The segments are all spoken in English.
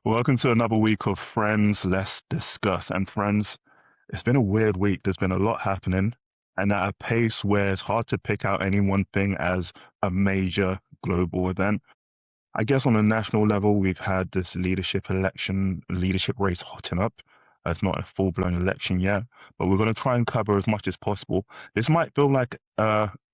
Welcome to another week of Friends Let's Discuss. And friends, it's been a weird week. There's been a lot happening, and at a pace where it's hard to pick out any one thing as a major global event. I guess on a national level, we've had this leadership race hotting up. It's not a full-blown election yet, but we're going to try and cover as much as possible. This might feel like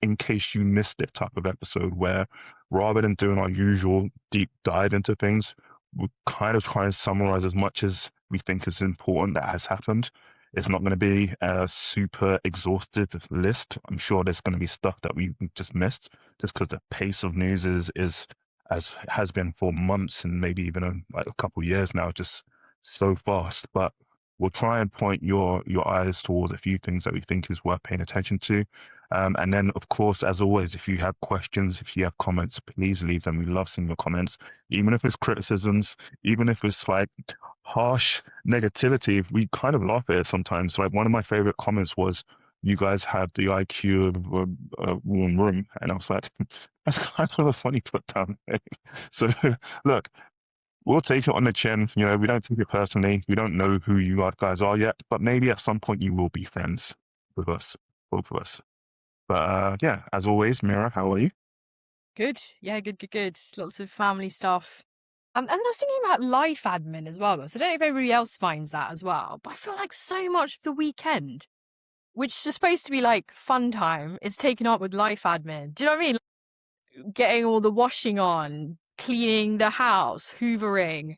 in case you missed it type of episode where rather than doing our usual deep dive into things, we kind of try and summarize as much as we think is important that has happened. It's not going to be a super exhaustive list. I'm sure there's going to be stuff that we just missed just because the pace of news is as has been for months and maybe even like a couple of years now, just so fast. But we'll try and point your eyes towards a few things that we think is worth paying attention to. And then, of course, as always, if you have questions, if you have comments, please leave them. We love seeing your comments, even if it's criticisms, even if it's like harsh negativity. We kind of laugh at it sometimes. Like one of my favorite comments was, "You guys have the IQ of a warm room," and I was like, "That's kind of a funny put down." So, look, we'll take it on the chin. You know, we don't take it personally. We don't know who you guys are yet, but maybe at some point you will be friends with us, both of us. But yeah, as always, Mira, how are you? Good. Yeah, good, good, good. Lots of family stuff. And I was thinking about life admin as well. So I don't know if everybody else finds that as well, but I feel like so much of the weekend, which is supposed to be like fun time, is taken up with life admin. Do you know what I mean? Getting all the washing on, cleaning the house, hoovering,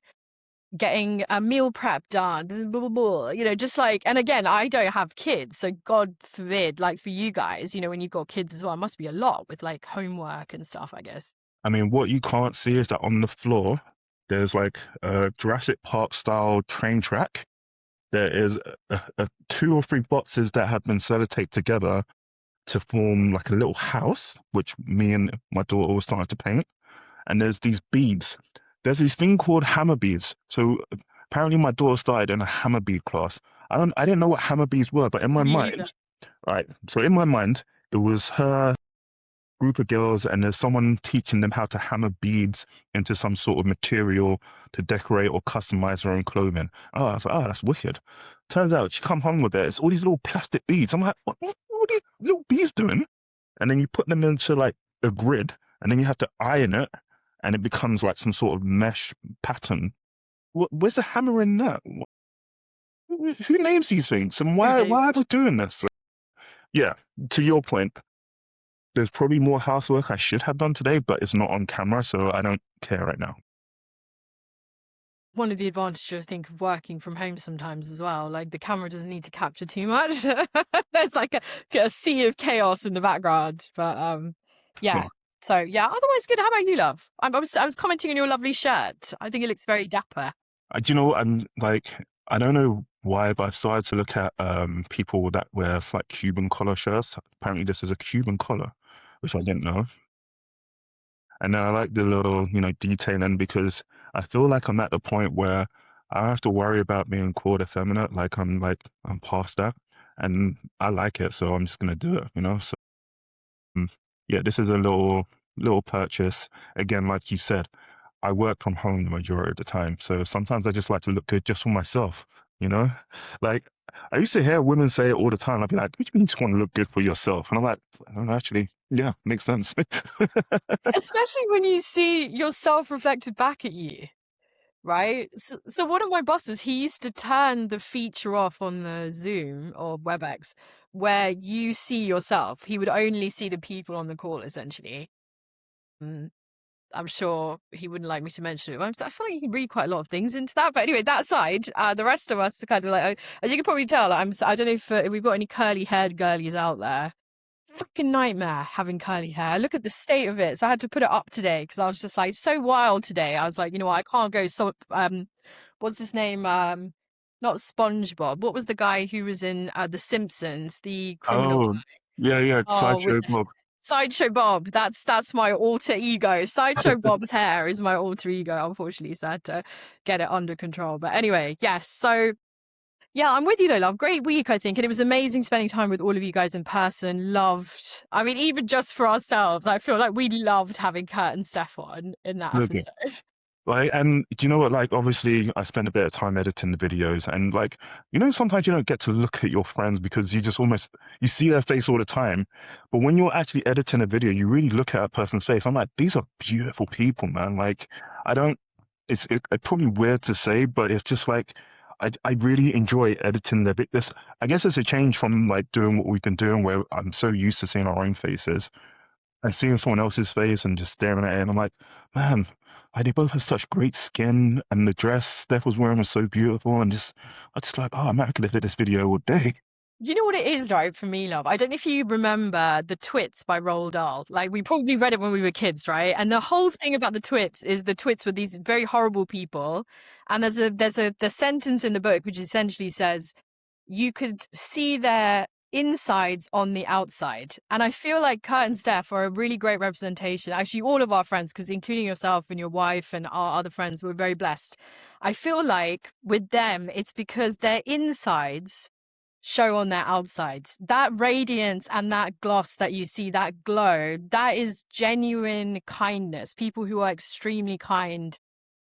getting a meal prep done, blah, blah, blah, just like, and again, I don't have kids. So God forbid, like for you guys, when you've got kids as well, it must be a lot with like homework and stuff, I guess. I mean, what you can't see is that on the floor, there's like a Jurassic Park style train track. There is two or three boxes that have been sellotaped together to form like a little house, which me and my daughter were starting to paint. And there's these beads. There's this thing called hammer beads. So apparently my daughter started in a hammer bead class. I didn't know what hammer beads were, but in my Me either. mind, right. So in my mind, it was her group of girls and there's someone teaching them how to hammer beads into some sort of material to decorate or customize their own clothing. Oh, I was like, oh, that's wicked. Turns out she come home with it. It's all these little plastic beads. I'm like, what are these little beads doing? And then you put them into like a grid and then you have to iron it and it becomes like some sort of mesh pattern. Where's the hammer in that? Who names these things and Who why knows? are they doing this? Yeah, to your point, there's probably more housework I should have done today, but it's not on camera, so I don't care right now. One of the advantages, I think, of working from home sometimes as well. Like the camera doesn't need to capture too much. There's like a sea of chaos in the background. But yeah. So yeah, otherwise good. How about you, love? I was commenting on your lovely shirt. I think it looks very dapper. Do you know what? I'm like, I don't know why, but I've started to look at people that wear like Cuban collar shirts. Apparently, this is a Cuban collar, which I didn't know. And then I like the little, detailing because I feel like I'm at the point where I don't have to worry about being called effeminate. I'm past that, and I like it, so I'm just gonna do it. So yeah, this is a little purchase. Again, like you said, I work from home the majority of the time, so sometimes I just like to look good just for myself. You know, like I used to hear women say it all the time. I'd be like, "What do you mean you just want to look good for yourself?" And I'm like, I don't know, actually, yeah, makes sense. Especially when you see yourself reflected back at you, right? So one of my bosses, he used to turn the feature off on the Zoom or WebEx where you see yourself. He would only see the people on the call, essentially. Mm, I'm sure he wouldn't like me to mention it. I feel like you can read quite a lot of things into that. But anyway, that aside, the rest of us are kind of like, as you can probably tell, I don't know if we've got any curly haired girlies out there. Fucking nightmare having curly hair. Look at the state of it. So I had to put it up today because I was just like so wild today. I was like, you know what, I can't go. So what's his name? Not SpongeBob. What was the guy who was in The Simpsons, the criminal Oh, guy? yeah, yeah, Oh, with sideshow Bob. Sideshow Bob. That's my alter ego. Sideshow Bob's hair is my alter ego, unfortunately. So I had to get it under control. But anyway, yes. So yeah, I'm with you though, love. Great week, I think. And it was amazing spending time with all of you guys in person. Loved, I mean, even just for ourselves, I feel like we loved having Kurt and Steph on in that Look, episode. Like, and do you know what? Like, obviously, I spend a bit of time editing the videos, and like, sometimes you don't get to look at your friends because you just almost you see their face all the time. But when you're actually editing a video, you really look at a person's face. I'm like, these are beautiful people, man. Like, I don't. It's probably weird to say, but it's just like I really enjoy editing the this. I guess it's a change from like doing what we've been doing, where I'm so used to seeing our own faces and seeing someone else's face and just staring at it, and I'm like, man, they both have such great skin, and the dress Steph was wearing was so beautiful, and I just like, oh man, I could have did this video all day. You know what it is, right, for me, love? I don't know if you remember The Twits by Roald Dahl. Like, we probably read it when we were kids, right? And the whole thing about the Twits is the Twits were these very horrible people. And the sentence in the book which essentially says, you could see their insides on the outside. And I feel like Kurt and Steph are a really great representation. Actually, all of our friends, because including yourself and your wife and our other friends, we're very blessed. I feel like with them, it's because their insides show on their outsides. That radiance and that gloss that you see, that glow, that is genuine kindness. People who are extremely kind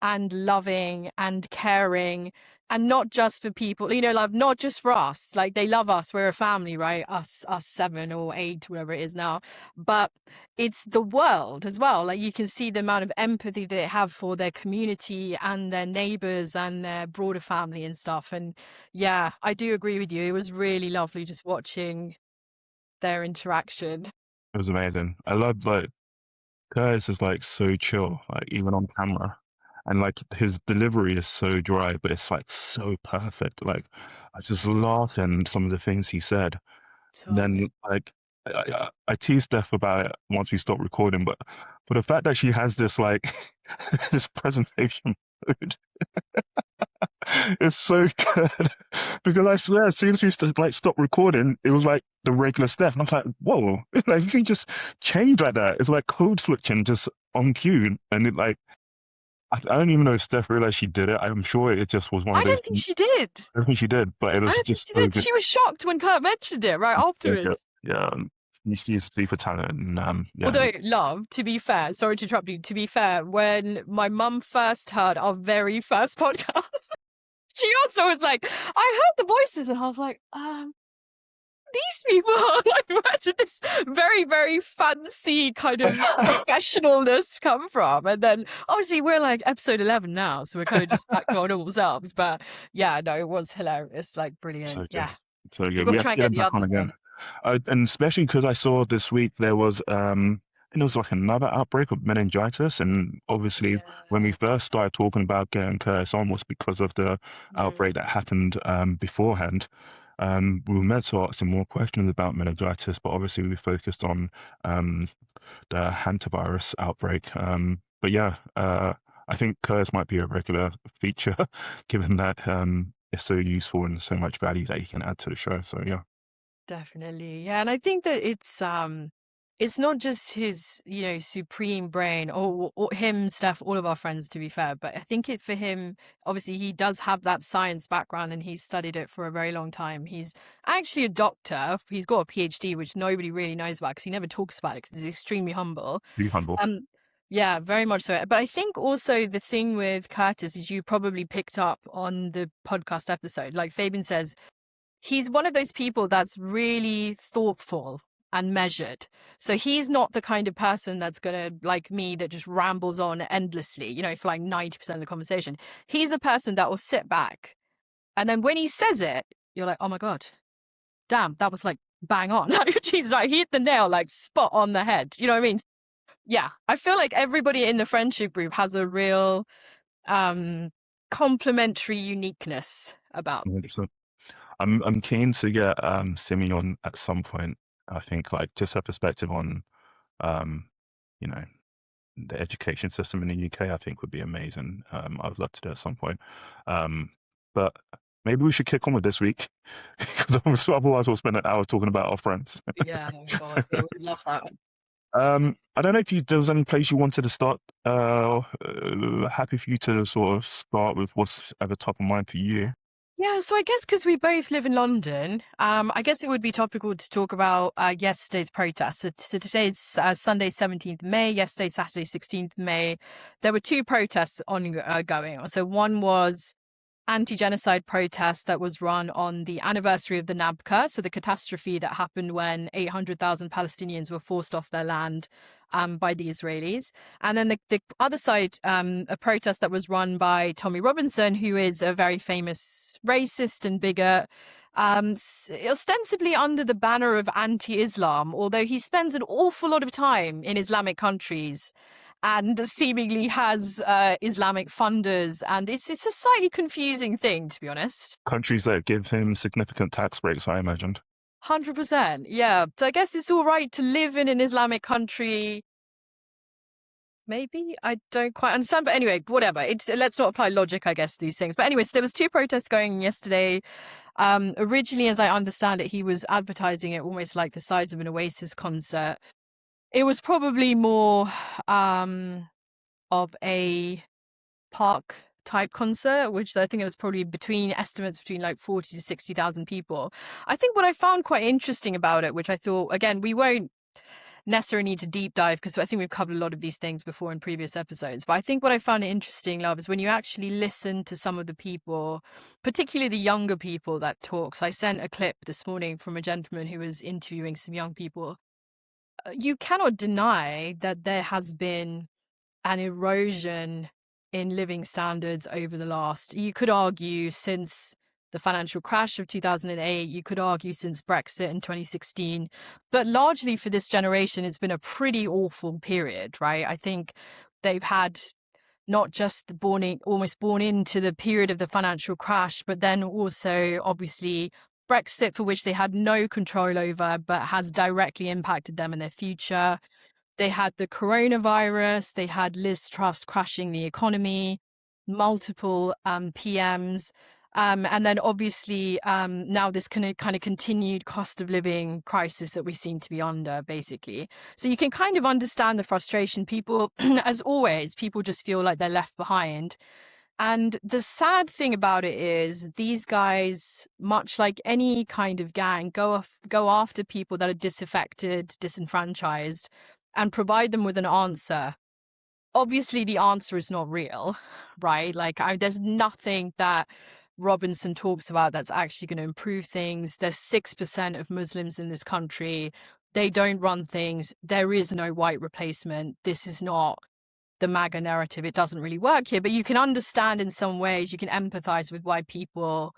and loving and caring, and not just for people, like not just for us. Like, they love us. We're a family, right? Us 7 or 8, whatever it is now. But it's the world as well. Like, you can see the amount of empathy they have for their community and their neighbors and their broader family and stuff. And yeah, I do agree with you. It was really lovely just watching their interaction. It was amazing. I love like Curtis is like so chill, like even on camera, and like his delivery is so dry, but it's like so perfect. Like I just laugh and some of the things he said. And Totally. then like I teased Steph about it once we stopped recording, but for the fact that she has this like this presentation mode, it's so good. Because I swear, as soon as we like stopped recording, it was like the regular Steph, and I was like, whoa, like you can just change like that. It's like code switching just on cue, and it like I don't even know if Steph realized she did it. I'm sure it just was one I of those. don't think she did. I don't think she did, but it I was don't think just she so did. good. She was shocked when Kurt mentioned it right Yeah, yeah, afterwards. yeah. You see his super talent, and yeah, Although, love, to be fair, sorry to interrupt you, to be fair, when my mum first heard our very first podcast, she also was like, I heard the voices, and I was like, these people are like, where did this very, very fancy kind of professionalness come from? And then obviously we're like episode 11 now, so we're kind of just back to our normal selves. But yeah, no, it was hilarious, like brilliant. so good, Yeah, so we've good. got We to have try to and get get him the back on others again. on. And especially because I saw this week there was and there was like another outbreak of meningitis, and obviously when we Yeah. first started talking about getting Curtis on was because of the outbreak that happened beforehand. We were meant to ask him more questions about meningitis, but obviously we focused on um, the hantavirus outbreak. But yeah, I think Curtis might be a regular feature, given that it's so useful and so much value that he can add to the show. So yeah. Definitely. Yeah, and I think that it's not just his, supreme brain or him, Steph, all of our friends to be fair, but I think it for him, obviously he does have that science background and he's studied it for a very long time. He's actually a doctor. He's got a PhD, which nobody really knows about because he never talks about it because he's extremely humble. Be humble. Um yeah, very much so. But I think also the thing with Curtis is you probably picked up on the podcast episode. Like Fabian says, he's one of those people that's really thoughtful and measured. So he's not the kind of person that's going to, like me, that just rambles on endlessly, for like 90% of the conversation. He's a person that will sit back. And then when he says it, you're like, oh my God, damn, that was like bang on. Like, Jesus, like, he hit the nail like spot on the head. You know what I mean? Yeah, I feel like everybody in the friendship group has a real complementary uniqueness about. 100%. I'm keen to get Simi on at some point. I think like just her perspective on um, you know, the education system in the UK, I think would be amazing. I'd love to do it at some point. But maybe we should kick on with this week because otherwise we'll spend an hour talking about our friends. Yeah, oh God, yeah, we'd love that. I don't know if there was any place you wanted to start. Happy for you to sort of start with what's ever top of mind for you. Yeah, so I guess because we both live in London, I guess it would be topical to talk about yesterday's protest. So today's Sunday, 17th May, yesterday, Saturday, 16th May. There were two protests going. So one was anti-genocide protest that was run on the anniversary of the Nabka, so the catastrophe that happened when 800,000 Palestinians were forced off their land by the Israelis. And then the other side, a protest that was run by Tommy Robinson, who is a very famous racist and bigot, ostensibly under the banner of anti-Islam, although he spends an awful lot of time in Islamic countries and seemingly has Islamic funders. And it's a slightly confusing thing, to be honest. Countries that give him significant tax breaks, I imagined. 100%. Yeah. So I guess it's all right to live in an Islamic country. Maybe I don't quite understand, but anyway, whatever. Let's not apply logic, I guess, to these things. But anyway, so there was two protests going yesterday. Originally, as I understand it, he was advertising it almost like the size of an Oasis concert. It was probably more of a park type concert, which I think it was probably estimates between like 40 to 60,000 people. I think what I found quite interesting about it, which I thought, again, we won't necessarily need to deep dive because I think we've covered a lot of these things before in previous episodes. But I think what I found interesting, love, is when you actually listen to some of the people, particularly the younger people that talk. So I sent a clip this morning from a gentleman who was interviewing some young people. You cannot deny that there has been an erosion in living standards over the last, you could argue, since the financial crash of 2008, you could argue since Brexit in 2016, but largely for this generation, it's been a pretty awful period, right? I think they've had not just almost born into the period of the financial crash, but then also obviously Brexit, for which they had no control over, but has directly impacted them in their future. They had the coronavirus, they had Liz Truss crashing the economy, multiple PMs, and then obviously now this kind of continued cost of living crisis that we seem to be under, basically. So you can kind of understand the frustration. People, as always, people just feel like they're left behind. And the sad thing about it is these guys, much like any kind of gang, go after people that are disaffected, disenfranchised, and provide them with an answer. Obviously, the answer is not real, right? Like, there's nothing that Robinson talks about that's actually going to improve things. There's 6% of Muslims in this country. They don't run things. There is no white replacement. This is not the MAGA narrative. It doesn't really work here, but you can understand in some ways, you can empathize with why people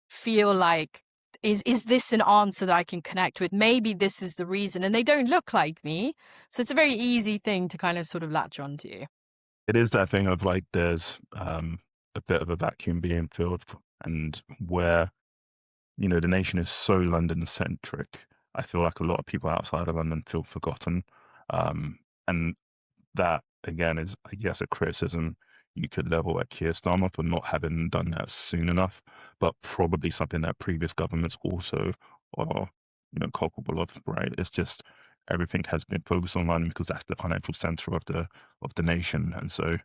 feel like, is this an answer that I can connect with? Maybe this is the reason, and they don't look like me. So it's a very easy thing to kind of sort of latch onto. It is that thing of like there's a bit of a vacuum being filled, and where the nation is so London centric, I feel like a lot of people outside of London feel forgotten, and that again is, I guess, a criticism you could level at Keir Starmer for not having done that soon enough, but probably something that previous governments also are culpable of, right? It's just everything has been focused on London because that's the financial center of the nation, and so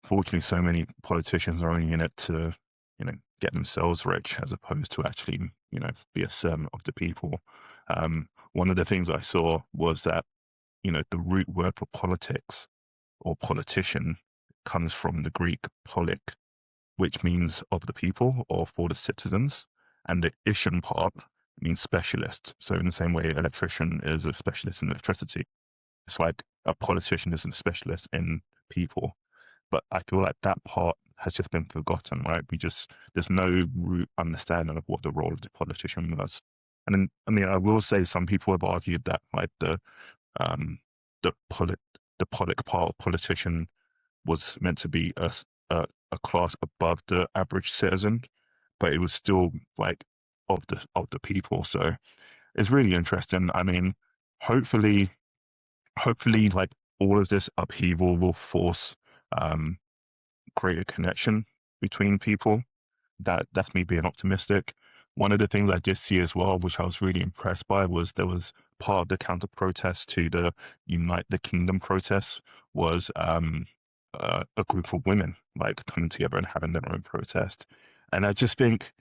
fortunately so many politicians are only in it to get themselves rich as opposed to actually be a servant of the people. One of the things I saw was that the root word for politics or politician comes from the Greek polik, which means of the people or for the citizens, and the ician part means specialist. So in the same way electrician is a specialist in electricity, it's like a politician is a specialist in people. But I feel like that part has just been forgotten, right? There's no root understanding of what the role of the politician was. And then, I mean, I will say some people have argued that like the politic part of politician was meant to be a class above the average citizen, but it was still like of the people. So it's really interesting. I mean, hopefully like all of this upheaval will force greater connection between people. That's me being optimistic. One of the things I did see as well, which I was really impressed by, was there was part of the counter protest to the Unite the Kingdom protests was a group of women like coming together and having their own protest. And I just think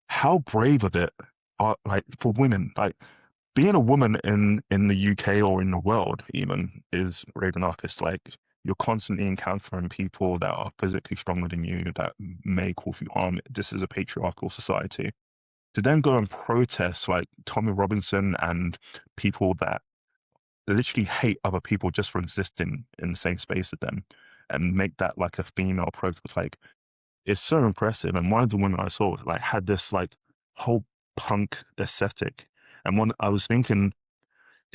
how brave of it are like for women. Like being a woman in the UK or in the world even is brave enough. It's like you're constantly encountering people that are physically stronger than you that may cause you harm. This is a patriarchal society. To then go and protest like Tommy Robinson and people that literally hate other people just for existing in the same space as them and make that like a female protest, like it's so impressive. And one of the women I saw like had this like whole punk aesthetic. And one I was thinking,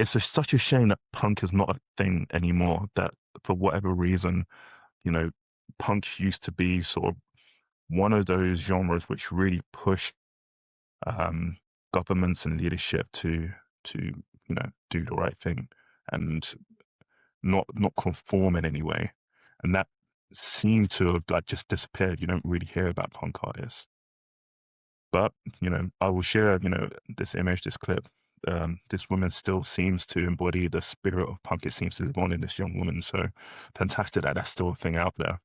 such a shame that punk is not a thing anymore. That for whatever reason, you know, punk used to be sort of one of those genres which really push um, governments and leadership to do the right thing and not conform in any way. And that seemed to have like just disappeared. You don't really hear about punk artists. But I will share this image, this clip. This woman still seems to embody the spirit of punk. It seems to live on in this young woman. So fantastic that that's still a thing out there.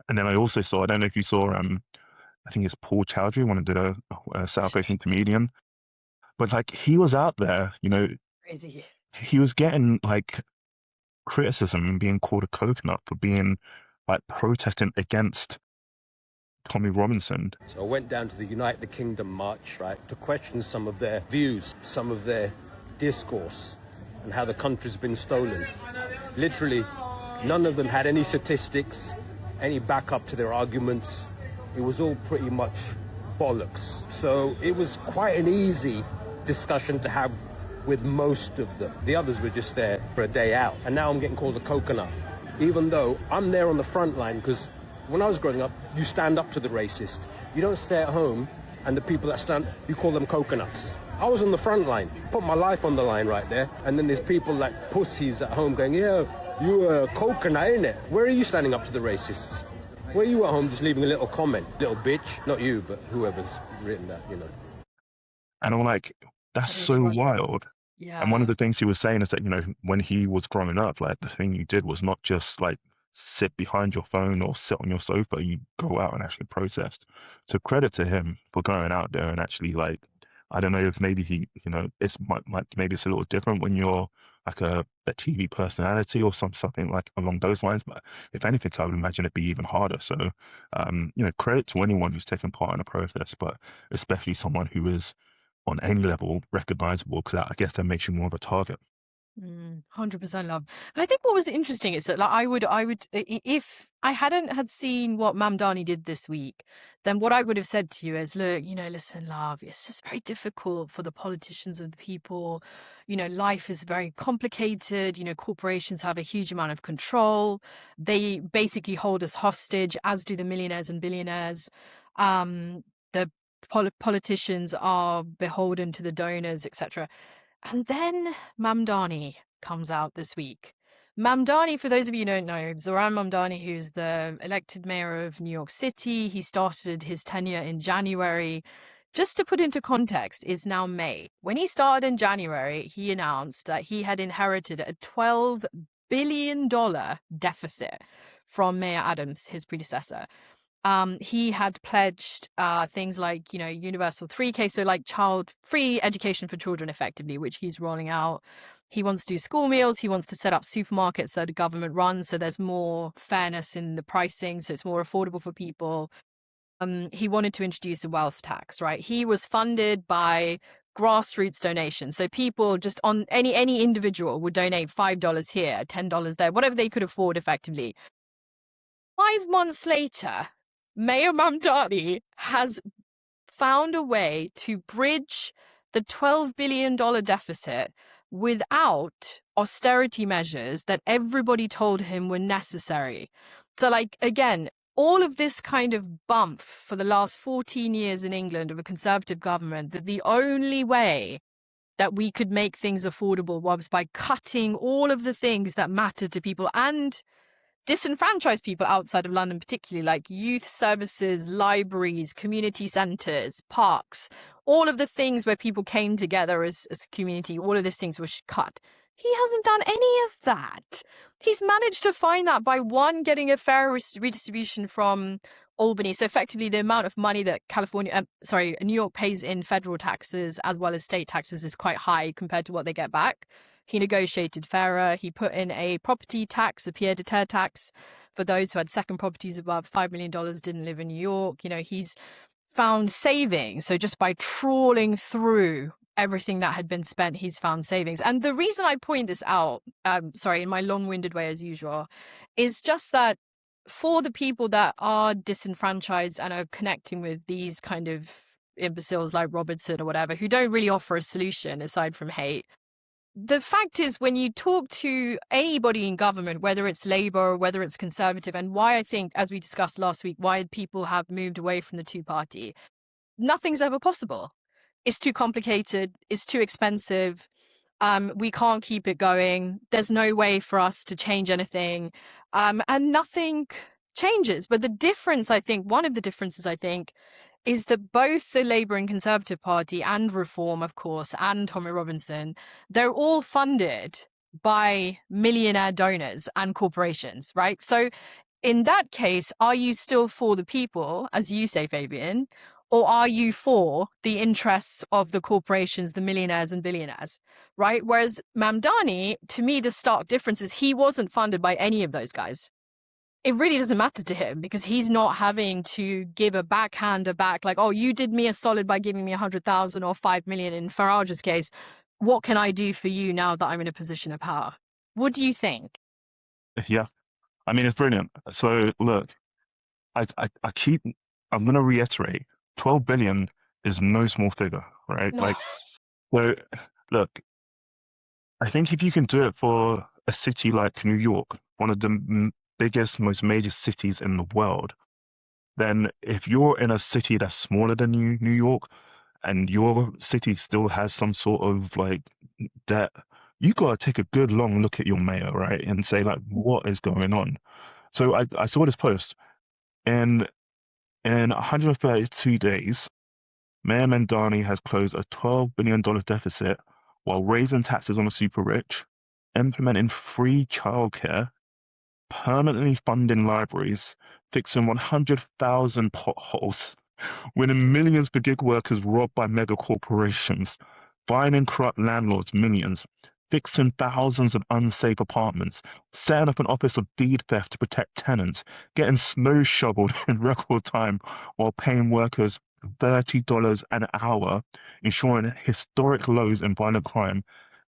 And then I also saw, I don't know if you saw, I think it's Paul Chowdhury, one of the South Asian comedian, but like he was out there, Crazy. he was getting like criticism and being called a coconut for being like protesting against Tommy Robinson. So I went down to the United Kingdom march, right, to question some of their views, some of their discourse, and how the country's been stolen. Literally, none of them had any statistics, any backup to their arguments. It was all pretty much bollocks. So it was quite an easy discussion to have with most of them. The others were just there for a day out. And now I'm getting called a coconut, even though I'm there on the front line, because when I was growing up, you stand up to the racist. You don't stay at home and the people that stand, you call them coconuts. I was on the front line, put my life on the line right there. And then there's people like pussies at home going, yeah, you're a coconut, innit? Where are you standing up to the racists? Where are you at home just leaving a little comment? Little bitch. Not you, but whoever's written that, And I'm like, that's so wild. Yeah. And one of the things he was saying is that, when he was growing up, like the thing you did was not just like sit behind your phone or sit on your sofa, you go out and actually protest. So credit to him for going out there and actually like, I don't know if maybe he, it's maybe it's a little different when you're like a TV personality or something like along those lines. But if anything, I would imagine it'd be even harder. So, credit to anyone who's taken part in a protest, but especially someone who is on any level recognizable, because I guess that makes you more of a target. 100% love. And I think what was interesting is that like I would if I hadn't had seen what Mamdani did this week, then what I would have said to you is, look, listen, love, it's just very difficult for the politicians of the people. Life is very complicated. Corporations have a huge amount of control. They basically hold us hostage, as do the millionaires and billionaires. The politicians are beholden to the donors, etc. And then Mamdani comes out this week. Mamdani, for those of you who don't know, Zoran Mamdani, who's the elected mayor of New York City, he started his tenure in January. Just to put into context, is now May. When he started in January, he announced that he had inherited a $12 billion deficit from Mayor Adams, his predecessor. He had pledged things like, universal 3K, so like child-free education for children effectively, which he's rolling out. He wants to do school meals. He wants to set up supermarkets that the government runs, so there's more fairness in the pricing, so it's more affordable for people. He wanted to introduce a wealth tax, right? He was funded by grassroots donations. So people just on any individual would donate $5 here, $10 there, whatever they could afford effectively. 5 months later, Mayor Mamdani has found a way to bridge the $12 billion deficit without austerity measures that everybody told him were necessary. So, like, again, all of this kind of bump for the last 14 years in England of a conservative government, that the only way that we could make things affordable was by cutting all of the things that matter to people and disenfranchised people outside of London, particularly like youth services, libraries, community centres, parks, all of the things where people came together as a community, all of these things were cut. He hasn't done any of that. He's managed to find that by, one, getting a fair redistribution from Albany. So effectively the amount of money that New York pays in federal taxes as well as state taxes is quite high compared to what they get back. He negotiated fairer. He put in a property tax, a pied de terre tax for those who had second properties above $5 million, didn't live in New York. He's found savings. So just by trawling through everything that had been spent, he's found savings. And the reason I point this out, in my long-winded way as usual, is just that for the people that are disenfranchised and are connecting with these kind of imbeciles like Robertson or whatever, who don't really offer a solution aside from hate, the fact is, when you talk to anybody in government, whether it's Labour or whether it's Conservative, and why I think, as we discussed last week, why people have moved away from the two-party, nothing's ever possible. It's too complicated. It's too expensive. We can't keep it going. There's no way for us to change anything. And nothing changes. But the difference, I think, one of the differences, I think, is that both the Labour and Conservative Party and Reform, of course, and Tommy Robinson, they're all funded by millionaire donors and corporations, right? So in that case, are you still for the people, as you say, Fabian, or are you for the interests of the corporations, the millionaires and billionaires, right? Whereas Mamdani, to me, the stark difference is he wasn't funded by any of those guys. It really doesn't matter to him because he's not having to give a backhander back like, oh, you did me a solid by giving me 100,000 or 5 million in Farage's case. What can I do for you now that I'm in a position of power? What do you think? Yeah, I mean, it's brilliant. So look, I'm going to reiterate, 12 billion is no small figure, right? No. So look, I think if you can do it for a city like New York, one of the biggest, most major cities in the world, then if you're in a city that's smaller than New York and your city still has some sort of like debt, you got to take a good long look at your mayor, right? And say like, what is going on? So I saw this post in 132 days, Mayor Mamdani has closed a $12 billion deficit while raising taxes on the super rich, implementing free childcare, permanently funding libraries, fixing 100,000 potholes, winning millions for gig workers robbed by mega corporations, fining corrupt landlords millions, fixing thousands of unsafe apartments, setting up an office of deed theft to protect tenants, getting snow shoveled in record time while paying workers $30 an hour, ensuring historic lows in violent crime,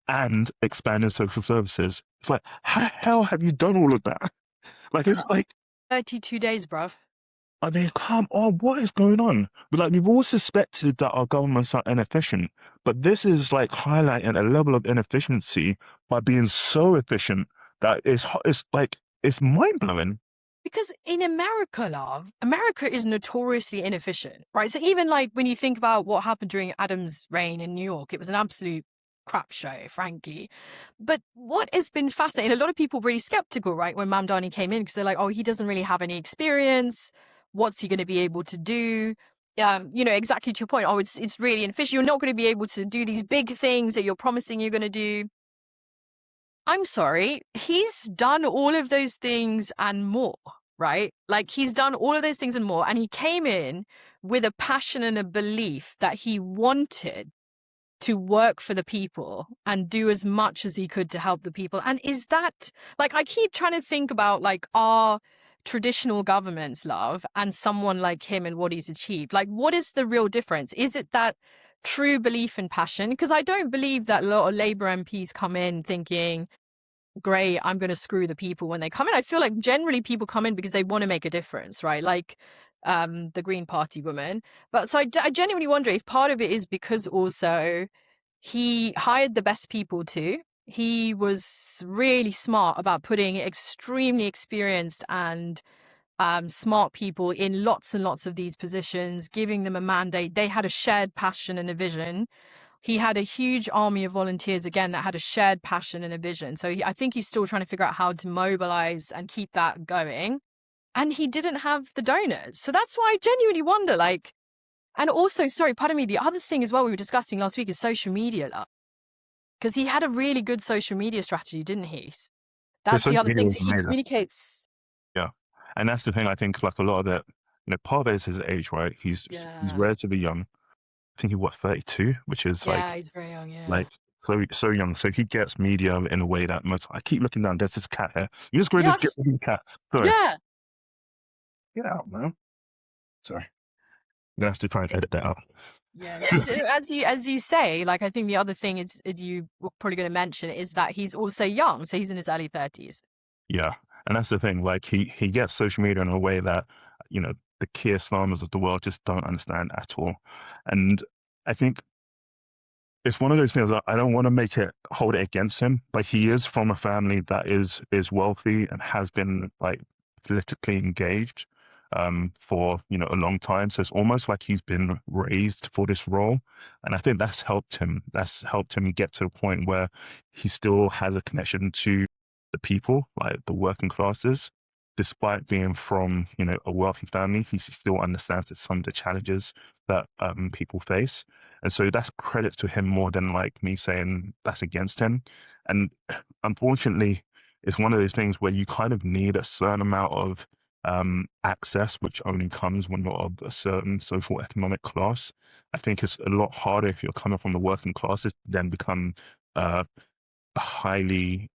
and expanding social services. It's like, how the hell have you done all of that? Like, it's like 32 days, bruv. I mean, come on, what is going on? But like, we've all suspected that our governments are inefficient, but this is like highlighting a level of inefficiency by being so efficient that it's mind blowing. Because in America, love, America is notoriously inefficient, right? So even like when you think about what happened during Adams' reign in New York, it was an absolute crap show, frankly. But what has been fascinating, a lot of people were really skeptical, right, when Mamdani came in, because they're like, oh, he doesn't really have any experience. What's he going to be able to do? Exactly to your point. Oh, it's really inefficient. You're not going to be able to do these big things that you're promising you're going to do. I'm sorry, he's done all of those things and more, right? Like he's done all of those things and more. And he came in with a passion and a belief that he wanted to work for the people and do as much as he could to help the people. And is that, like, I keep trying to think about like our traditional governments, love, and someone like him and what he's achieved. Like, what is the real difference? Is it that true belief and passion? Because I don't believe that a lot of Labour MPs come in thinking, great, I'm going to screw the people when they come in. I feel like generally people come in because they want to make a difference, right? Like the Green Party woman. But so I genuinely wonder if part of it is because also he hired the best people too. He was really smart about putting extremely experienced and smart people in lots and lots of these positions, giving them a mandate. They had a shared passion and a vision. He had a huge army of volunteers, again, that had a shared passion and a vision. So I think he's still trying to figure out how to mobilize and keep that going. And he didn't have the donors. So that's why I genuinely wonder, like, and also, sorry, pardon me, the other thing as well we were discussing last week is social media. Because he had a really good social media strategy, didn't he? That's the social other media thing. was So he amazing. communicates. Yeah, and that's the thing. I think like a lot of it, part of it is his age, right? He's Yeah. relatively young. I think he what 32, which is Yeah, he's very young. Yeah. like so young. So he gets media in a way that most. I keep looking down. There's this cat here. You just go Yeah. just get rid of the cat. Sorry, Yeah. get out, man. Sorry, I'm gonna have to try and edit that out. Yeah. So as you say, like I think the other thing is you were probably going to mention is that he's also young. So he's in his early 30s. Yeah, and that's the thing. Like he gets social media in a way that the Keir Starmers of the world just don't understand at all. And I think it's one of those things that I don't want to hold it against him, but he is from a family that is wealthy and has been like politically engaged for a long time. So it's almost like he's been raised for this role, and I think that's helped him. That's helped him get to a point where he still has a connection to the people, like the working classes. Despite being from a wealthy family, he still understands that some of the challenges that people face. And so that's credit to him more than like me saying that's against him. And unfortunately, it's one of those things where you kind of need a certain amount of access, which only comes when you're of a certain social economic class. I think it's a lot harder if you're coming from the working classes to then become a highly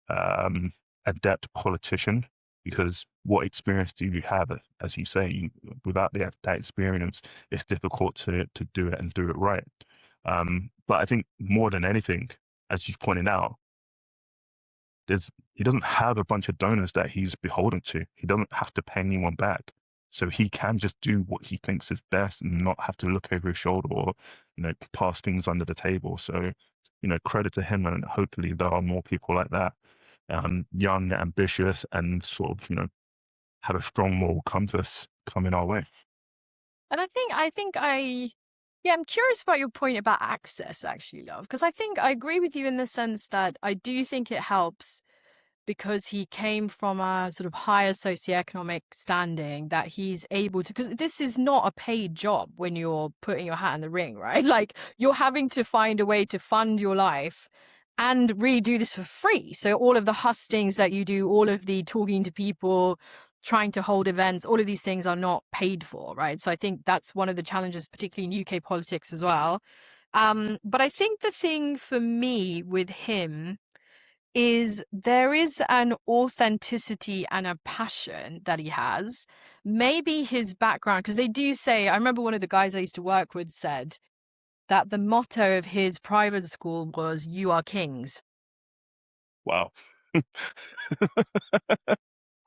adept politician, because what experience do you have? As you say, without that experience, it's difficult to do it and do it right. But I think more than anything, as you've pointed out, he doesn't have a bunch of donors that he's beholden to. He doesn't have to pay anyone back. So he can just do what he thinks is best and not have to look over his shoulder or, pass things under the table. So, credit to him, and hopefully there are more people like that, young, ambitious, and sort of, have a strong moral compass coming our way. And yeah, I'm curious about your point about access, actually, love, because I think I agree with you in the sense that I do think it helps because he came from a sort of higher socioeconomic standing that he's able to, because this is not a paid job when you're putting your hat in the ring, right? Like you're having to find a way to fund your life and really do this for free. So all of the hustings that you do, all of the talking to people, trying to hold events, all of these things are not paid for, right? So I think that's one of the challenges, particularly in UK politics as well. But I think the thing for me with him is there is an authenticity and a passion that he has. Maybe his background, because they do say, I remember one of the guys I used to work with said that the motto of his private school was, "You are kings." Wow.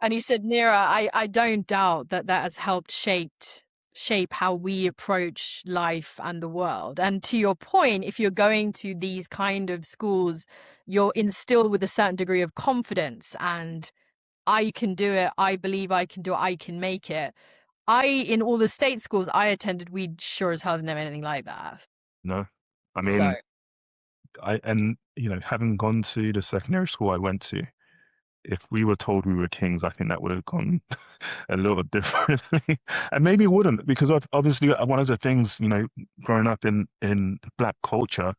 And he said, Nira, I don't doubt that that has helped shape how we approach life and the world. And to your point, if you're going to these kind of schools, you're instilled with a certain degree of confidence and I can do it. I believe I can do it. I can make it. In all the state schools I attended, we sure as hell didn't have anything like that. No, I So, mean, having gone to the secondary school I went to, if we were told we were kings, I think that would have gone a little differently. And maybe it wouldn't, because obviously one of the things, growing up in Black culture,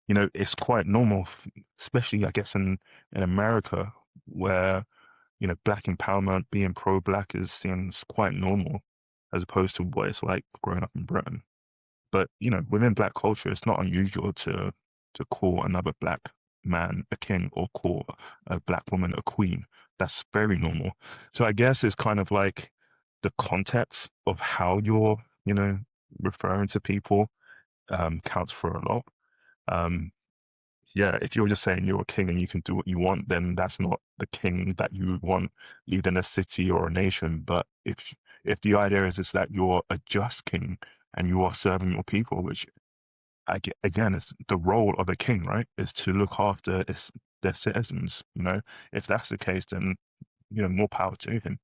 it's quite normal, especially I guess in America, where, Black empowerment, being pro-Black seems quite normal, as opposed to what it's like growing up in Britain. But, within Black culture, it's not unusual to call another Black man a king or call a Black woman a queen. That's very normal. So I guess it's kind of like the context of how you're, referring to people counts for a lot. Um, yeah, if you're just saying you're a king and you can do what you want, then that's not the king that you would want leading a city or a nation. But if the idea is that you're a just king and you are serving your people, which again is the role of a king, right? Is to look after their citizens. If that's the case, then more power to him.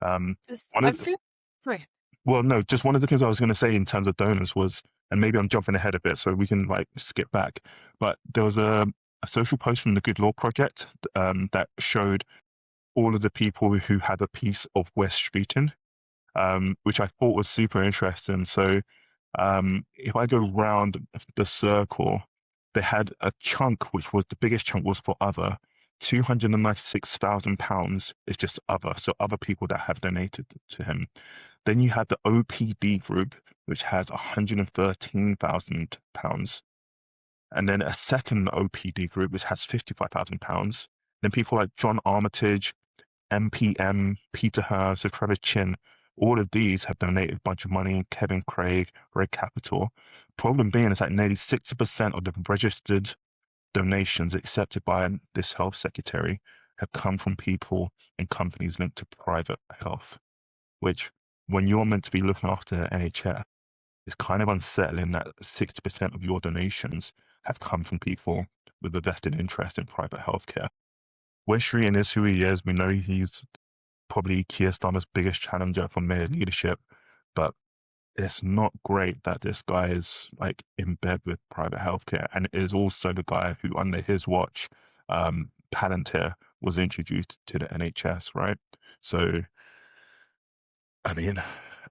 One I of feel, sorry. well, no, just one of the things I was going to say in terms of donors was, and maybe I'm jumping ahead a bit, so we can like skip back. But there was a social post from the Good Law Project that showed all of the people who had a piece of West Streeting, which I thought was super interesting. So if I go round the circle, they had a chunk, which was the biggest chunk was for other. £296,000 is just other people that have donated to him. Then you have the OPD group, which has £113,000. And then a second OPD group, which has £55,000. Then people like John Armitage, MPM, Peter Hurst, Trevor Chin, all of these have donated a bunch of money. Kevin Craig, Red Capital. Problem being is that nearly 60% of the registered donations accepted by this health secretary have come from people and companies linked to private health, which when you're meant to be looking after the NHS, it's kind of unsettling that 60% of your donations have come from people with a vested interest in private healthcare. Wes Streeting is who he is. We know he's probably Keir Starmer's biggest challenger for mayor leadership, but it's not great that this guy is like in bed with private healthcare, and is also the guy who, under his watch, Palantir was introduced to the NHS, right? So, I mean,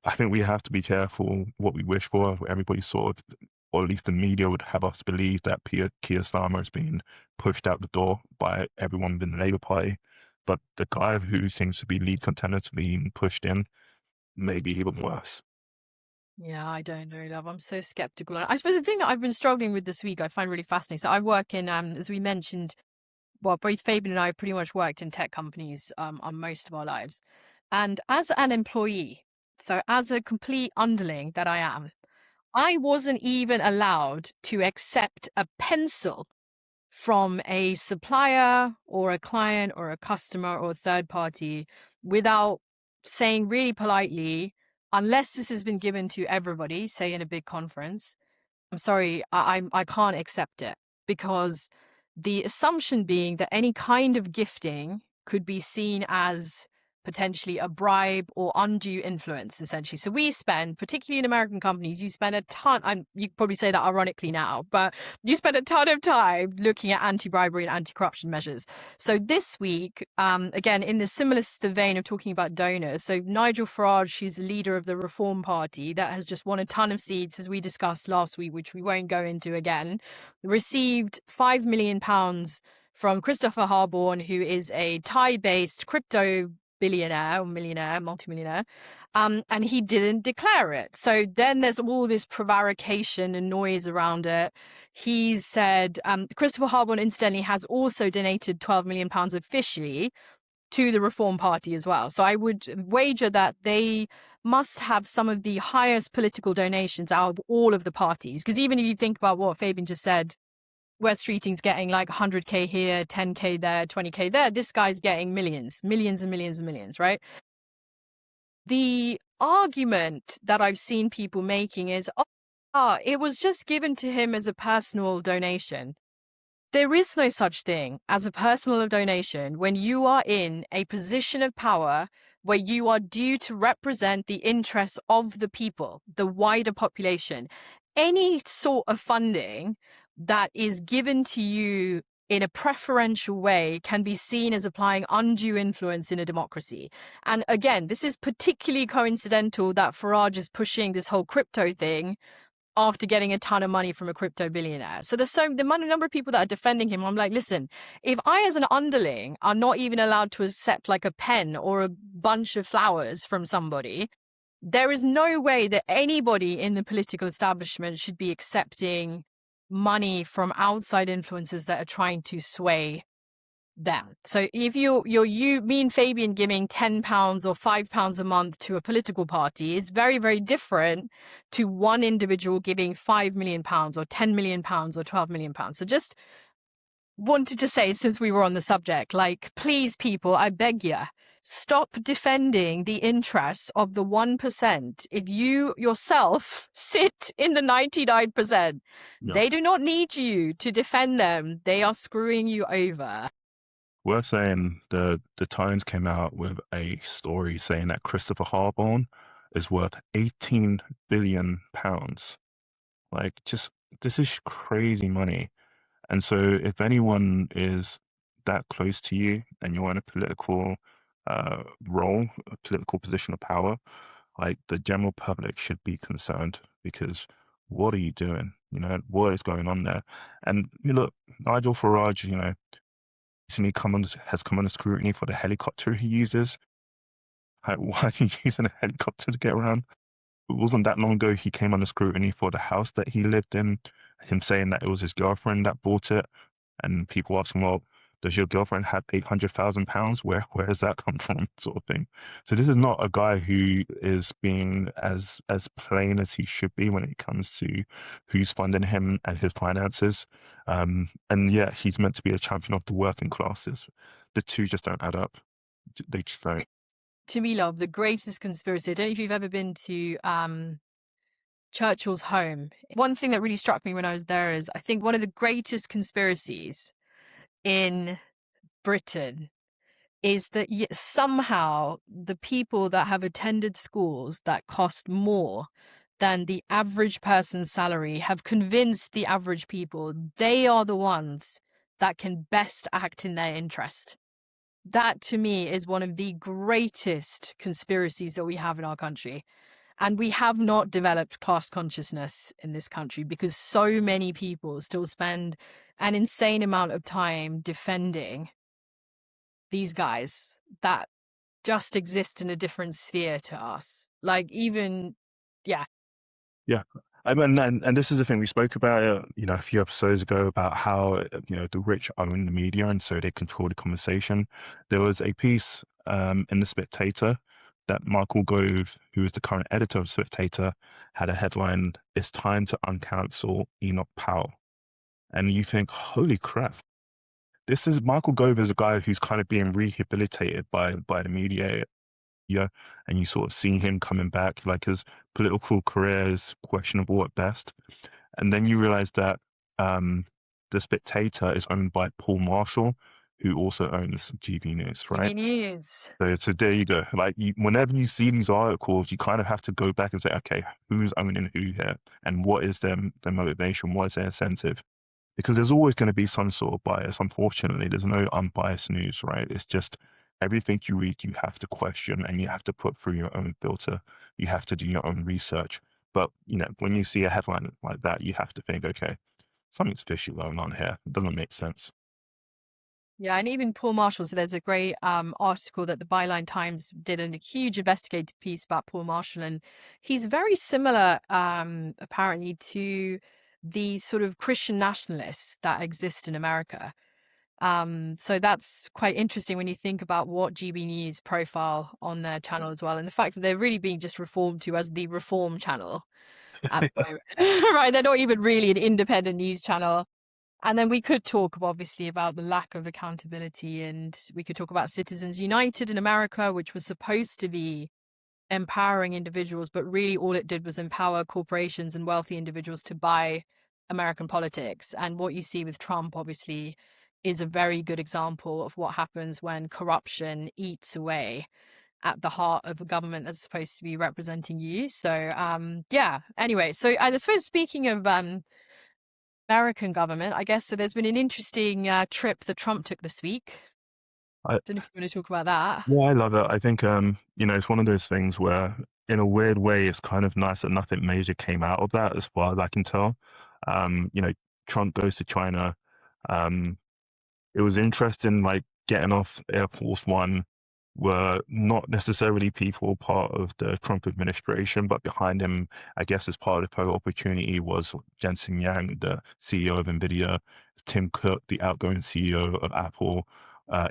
I think we have to be careful what we wish for. Everybody sort of, or at least the media would have us believe that Keir Starmer is being pushed out the door by everyone within the Labour Party. But the guy who seems to be lead contender to being pushed in, may be even worse. Yeah, I don't know, love. I'm so skeptical. I suppose the thing that I've been struggling with this week, I find really fascinating. So I work in, as we mentioned, well, both Fabian and I have pretty much worked in tech companies on most of our lives. And as an employee, so as a complete underling that I am, I wasn't even allowed to accept a pencil from a supplier or a client or a customer or a third party without saying really politely, unless this has been given to everybody, say in a big conference, I'm sorry, I can't accept it. Because the assumption being that any kind of gifting could be seen as potentially a bribe or undue influence, essentially. So we spend, particularly in American companies, you spend a ton, you could probably say that ironically now, but you spend a ton of time looking at anti-bribery and anti-corruption measures. So this week, again, in the similar vein of talking about donors, so Nigel Farage, who's the leader of the Reform Party that has just won a ton of seats, as we discussed last week, which we won't go into again, received £5 million from Christopher Harborne, who is a Thai-based crypto billionaire or millionaire, multimillionaire, and he didn't declare it. So then there's all this prevarication and noise around it. He's said, Christopher Harborne incidentally has also donated £12 million officially to the Reform Party as well. So I would wager that they must have some of the highest political donations out of all of the parties. Because even if you think about what Fabian just said, Wes Streeting's getting like 100k here, 10k there, 20k there. This guy's getting millions and millions and millions, right? The argument that I've seen people making is, it was just given to him as a personal donation. There is no such thing as a personal donation when you are in a position of power where you are due to represent the interests of the people, the wider population. Any sort of funding that is given to you in a preferential way can be seen as applying undue influence in a democracy. And again, this is particularly coincidental that Farage is pushing this whole crypto thing after getting a ton of money from a crypto billionaire. So there's the number of people that are defending him. I'm like, listen, if I as an underling are not even allowed to accept like a pen or a bunch of flowers from somebody, there is no way that anybody in the political establishment should be accepting money from outside influences that are trying to sway them. So if me and Fabian giving £10 or £5 a month to a political party is very, very different to one individual giving £5 million or £10 million or £12 million. So just wanted to say, since we were on the subject, like, please, people, I beg you, stop defending the interests of the 1%. If you yourself sit in the 99%, they do not need you to defend them. They are screwing you over. We're saying the Times came out with a story saying that Christopher Harborne is worth £18 billion. Like, just, this is crazy money. And so if anyone is that close to you and you're in a political role, a political position of power, like, the general public should be concerned, because what are you doing? You know, what is going on there? And you look, Nigel Farage, you know, recently has come under scrutiny for the helicopter he uses. Like, why are you using a helicopter to get around? It wasn't that long ago he came under scrutiny for the house that he lived in, him saying that it was his girlfriend that bought it, and people asking, well, does your girlfriend have £800,000? Where does that come from? Sort of thing. So this is not a guy who is being as plain as he should be when it comes to who's funding him and his finances. And yeah, he's meant to be a champion of the working classes. The two just don't add up. They just don't. To me, love, the greatest conspiracy. I don't know if you've ever been to Churchill's home. One thing that really struck me when I was there is I think one of the greatest conspiracies in Britain is that somehow the people that have attended schools that cost more than the average person's salary have convinced the average people they are the ones that can best act in their interest. That to me is one of the greatest conspiracies that we have in our country. And we have not developed class consciousness in this country because so many people still spend an insane amount of time defending these guys that just exist in a different sphere to us. Like even, yeah. Yeah. I mean, and this is the thing we spoke about, a few episodes ago about how, the rich own the media and so they control the conversation. There was a piece in The Spectator that Michael Gove, who is the current editor of Spectator, had a headline, "It's time to uncancel Enoch Powell." And you think, holy crap, this is Michael Gove is a guy who's kind of being rehabilitated by the media. Yeah, and you sort of see him coming back, like his political career is questionable at best. And then you realize that The Spectator is owned by Paul Marshall, who also owns GB News, right? News. So there you go. Like whenever you see these articles, you kind of have to go back and say, okay, who's owning who here, and what is their motivation, what is their incentive? Because there's always going to be some sort of bias. Unfortunately, there's no unbiased news, right? It's just everything you read, you have to question and you have to put through your own filter. You have to do your own research. But, when you see a headline like that, you have to think, okay, something's fishy going on here. It doesn't make sense. Yeah, and even Paul Marshall. So there's a great article that the Byline Times did, a huge investigative piece about Paul Marshall, and he's very similar, apparently, to the sort of Christian nationalists that exist in America. So that's quite interesting when you think about what GB News profile on their channel as well, and the fact that they're really being just referred to as the Reform channel at the moment. Right? They're not even really an independent news channel. And then we could talk obviously about the lack of accountability, and we could talk about Citizens United in America, which was supposed to be empowering individuals, but really all it did was empower corporations and wealthy individuals to buy American politics. And what you see with Trump, obviously, is a very good example of what happens when corruption eats away at the heart of a government that's supposed to be representing you. So, yeah, anyway, so I suppose speaking of American government, I guess, so there's been an interesting trip that Trump took this week. I Don't know if you want to talk about that. Yeah, I love it. I think, it's one of those things where, in a weird way, it's kind of nice that nothing major came out of that, as far as I can tell. Trump goes to China. It was interesting, like getting off Air Force One were not necessarily people part of the Trump administration, but behind him, I guess as part of the opportunity was Jensen Yang, the CEO of NVIDIA, Tim Cook, the outgoing CEO of Apple,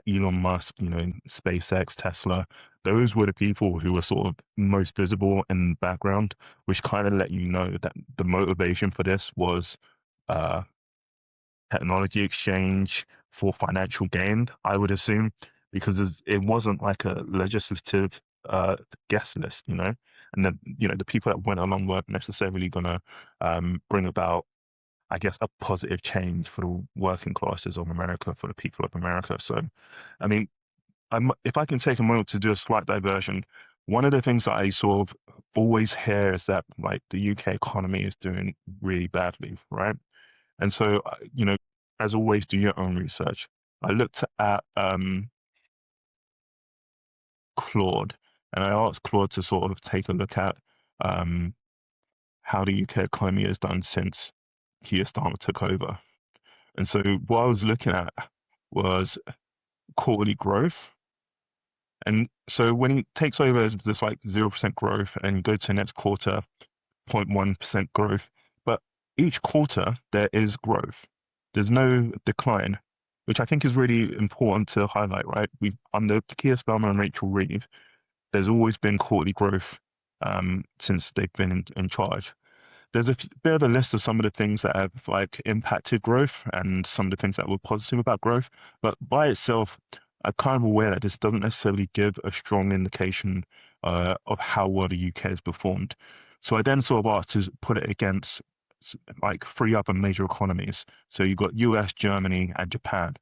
Elon Musk, SpaceX, Tesla. Those were the people who were sort of most visible in the background, which kind of let you know that the motivation for this was technology exchange for financial gain, I would assume, because it wasn't like a legislative guest list, and then the people that went along weren't necessarily gonna bring about, I guess, a positive change for the working classes of America, for the people of America. So, I mean, if I can take a moment to do a slight diversion, one of the things that I sort of always hear is that like the UK economy is doing really badly, right? And so, as always, do your own research. I looked at Claude, and I asked Claude to sort of take a look at how the UK economy has done since Keir Starmer took over. And so what I was looking at was quarterly growth. And so when he takes over this like 0% growth and goes to next quarter, 0.1% growth, but each quarter there is growth. There's no decline, which I think is really important to highlight, right? We under Keir Starmer and Rachel Reeves, there's always been quarterly growth since they've been in charge. There's a bit of a list of some of the things that have like impacted growth and some of the things that were positive about growth, but by itself, I'm kind of aware that this doesn't necessarily give a strong indication of how well the UK has performed. So I then sort of asked to put it against like three other major economies. So you've got US, Germany, and Japan.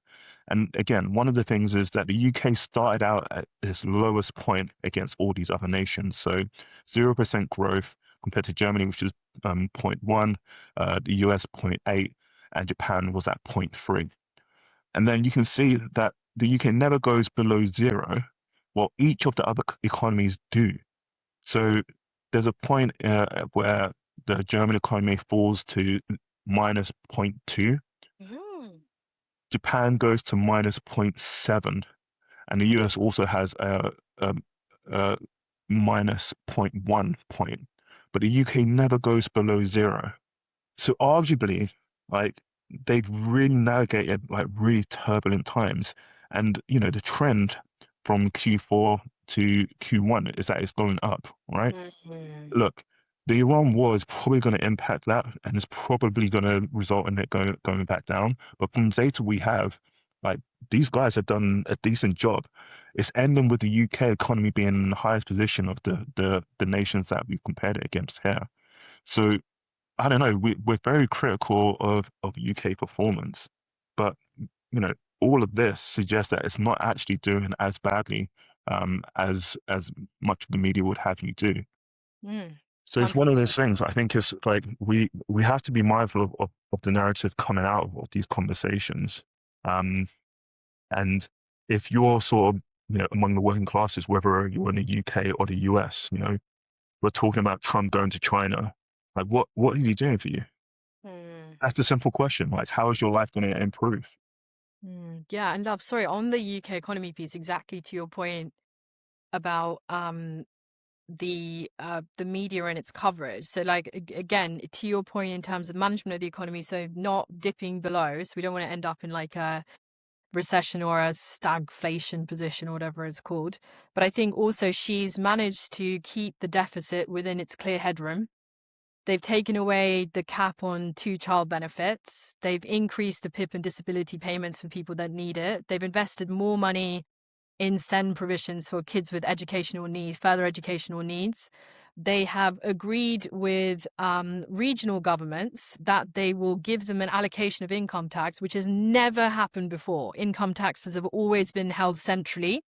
And again, one of the things is that the UK started out at its lowest point against all these other nations. So 0% growth compared to Germany, which is 0.1, the US 0.8, and Japan was at 0.3. And then you can see that the UK never goes below zero, while each of the other economies do. So there's a point where the German economy falls to minus 0.2. Japan goes to minus 0.7, and the US also has a minus 0.1 point, but the UK never goes below zero. So arguably, like they've really navigated like really turbulent times, and you know the trend from Q4 to Q1 is that it's going up, right? Look, the Iran war is probably going to impact that, and it's probably going to result in it going back down. But from data we have, like these guys have done a decent job. It's ending with the UK economy being in the highest position of the nations that we've compared it against here. So I don't know. We're very critical of UK performance, but you know all of this suggests that it's not actually doing as badly as much of the media would have you do. So it's one of those things. I think it's like we have to be mindful of the narrative coming out of these conversations. And if you're sort of among the working classes, whether you're in the UK or the US, we're talking about Trump going to China. Like what is he doing for you? That's a simple question. Like how is your life going to improve? Yeah, and love, sorry, on the UK economy piece, exactly to your point about the media and its coverage. So like again, to your point in terms of management of the economy, so not dipping below, so we don't want to end up in like a recession or a stagflation position or whatever it's called. But I think also she's managed to keep the deficit within its clear headroom. They've taken away the cap on 2-child benefits. They've increased the PIP and disability payments for people that need it. They've invested more money in SEND provisions for kids with educational needs, further educational needs. They have agreed with regional governments that they will give them an allocation of income tax, which has never happened before. Income taxes have always been held centrally,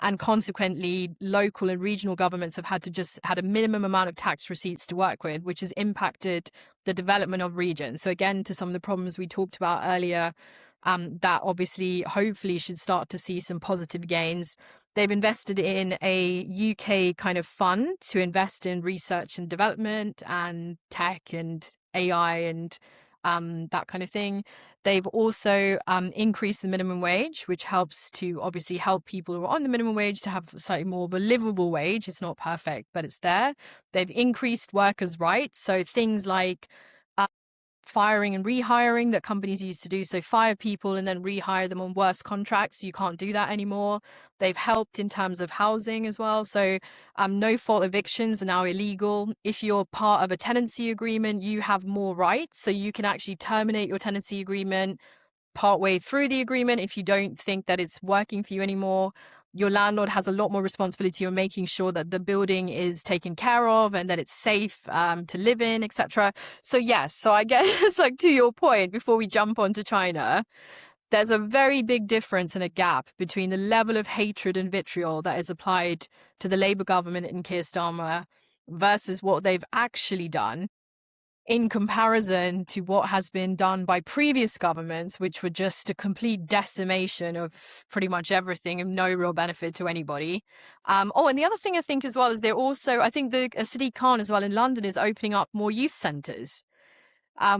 and consequently, local and regional governments have had a minimum amount of tax receipts to work with, which has impacted the development of regions. So again, to some of the problems we talked about earlier, that obviously hopefully should start to see some positive gains. They've invested in a UK kind of fund to invest in research and development and tech and AI and that kind of thing. They've also increased the minimum wage, which helps to obviously help people who are on the minimum wage to have slightly more of a livable wage. It's not perfect, but it's there. They've increased workers' rights. So things like firing and rehiring that companies used to do. So fire people and then rehire them on worse contracts. You can't do that anymore. They've helped in terms of housing as well. So no fault evictions are now illegal. If you're part of a tenancy agreement, you have more rights. So you can actually terminate your tenancy agreement partway through the agreement if you don't think that it's working for you anymore. Your landlord has a lot more responsibility on making sure that the building is taken care of and that it's safe to live in, etc. So yes, so I guess like to your point, before we jump onto China, there's a very big difference and a gap between the level of hatred and vitriol that is applied to the Labour government in Keir Starmer versus what they've actually done in comparison to what has been done by previous governments, which were just a complete decimation of pretty much everything and no real benefit to anybody. And the other thing I think as well is they're also, I think the Sadiq Khan as well in London is opening up more youth centres.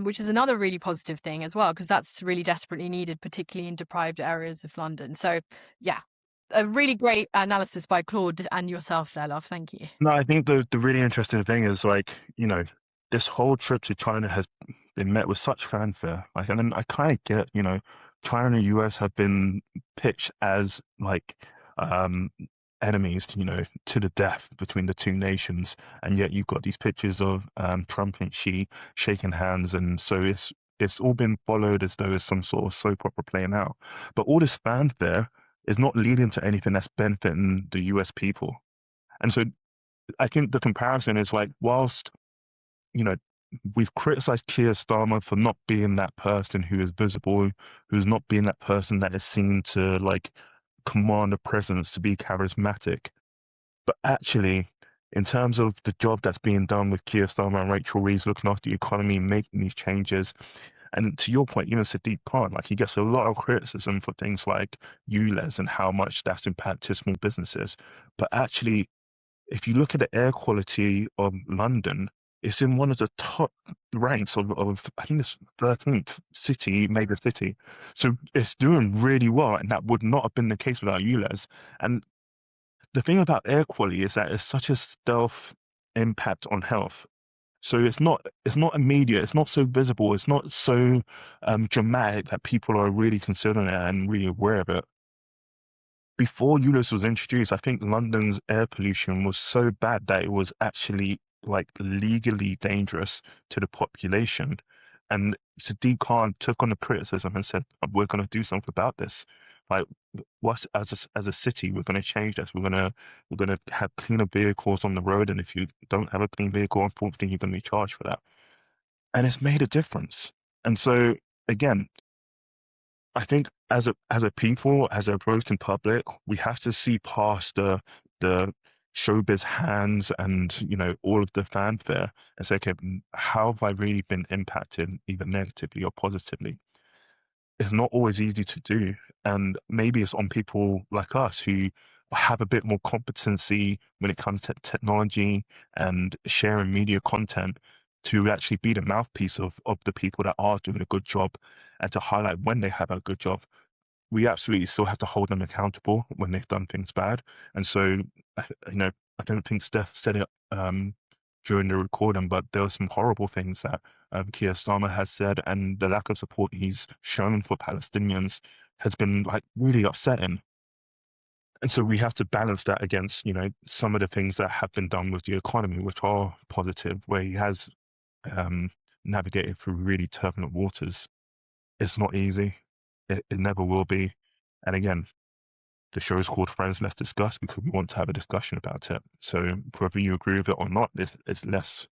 which is another really positive thing as well, because that's really desperately needed, particularly in deprived areas of London. So, yeah, a really great analysis by Claude and yourself there, love. Thank you. No, I think the really interesting thing is like, this whole trip to China has been met with such fanfare. Like, and then I kind of get, China and the US have been pitched as like um enemies, to the death between the two nations, and yet you've got these pictures of Trump and Xi shaking hands, and so it's all been followed as though it's some sort of soap opera playing out. But all this fanfare is not leading to anything that's benefiting the US people. And so I think the comparison is like, whilst, you know, we've criticized Keir Starmer for not being that person who is visible, who's not being that person that is seen to like command a presence, to be charismatic. But actually, in terms of the job that's being done with Keir Starmer and Rachel Reeves looking after the economy, making these changes, and to your point, even Sadiq Khan, like he gets a lot of criticism for things like ULEZ and how much that's impacted small businesses. But actually, if you look at the air quality of London, it's in one of the top ranks of I think it's 13th city, major city. So it's doing really well, and that would not have been the case without ULEZ. And the thing about air quality is that it's such a stealth impact on health. So it's not immediate, it's not so visible, it's not so dramatic that people are really considering it and really aware of it. Before ULEZ was introduced, I think London's air pollution was so bad that it was actually like legally dangerous to the population. And Sadiq Khan took on the criticism and said, "We're going to do something about this. Like, what's as a city, we're going to change this. We're going to have cleaner vehicles on the road, and if you don't have a clean vehicle, unfortunately, you're going to be charged for that." And it's made a difference. And so again, I think as a people, as a voting public, we have to see past the showbiz hands and all of the fanfare and say, okay, how have I really been impacted, either negatively or positively? It's not always easy to do, and maybe it's on people like us who have a bit more competency when it comes to technology and sharing media content to actually be the mouthpiece of the people that are doing a good job and to highlight when they have a good job. We absolutely still have to hold them accountable when they've done things bad. And so, I don't think Steph said it during the recording, but there were some horrible things that Keir Starmer has said, and the lack of support he's shown for Palestinians has been like really upsetting. And so we have to balance that against, some of the things that have been done with the economy, which are positive, where he has navigated through really turbulent waters. It's not easy. It never will be. And again, the show is called Friends Let's Discuss because we want to have a discussion about it. So whether you agree with it or not, it's less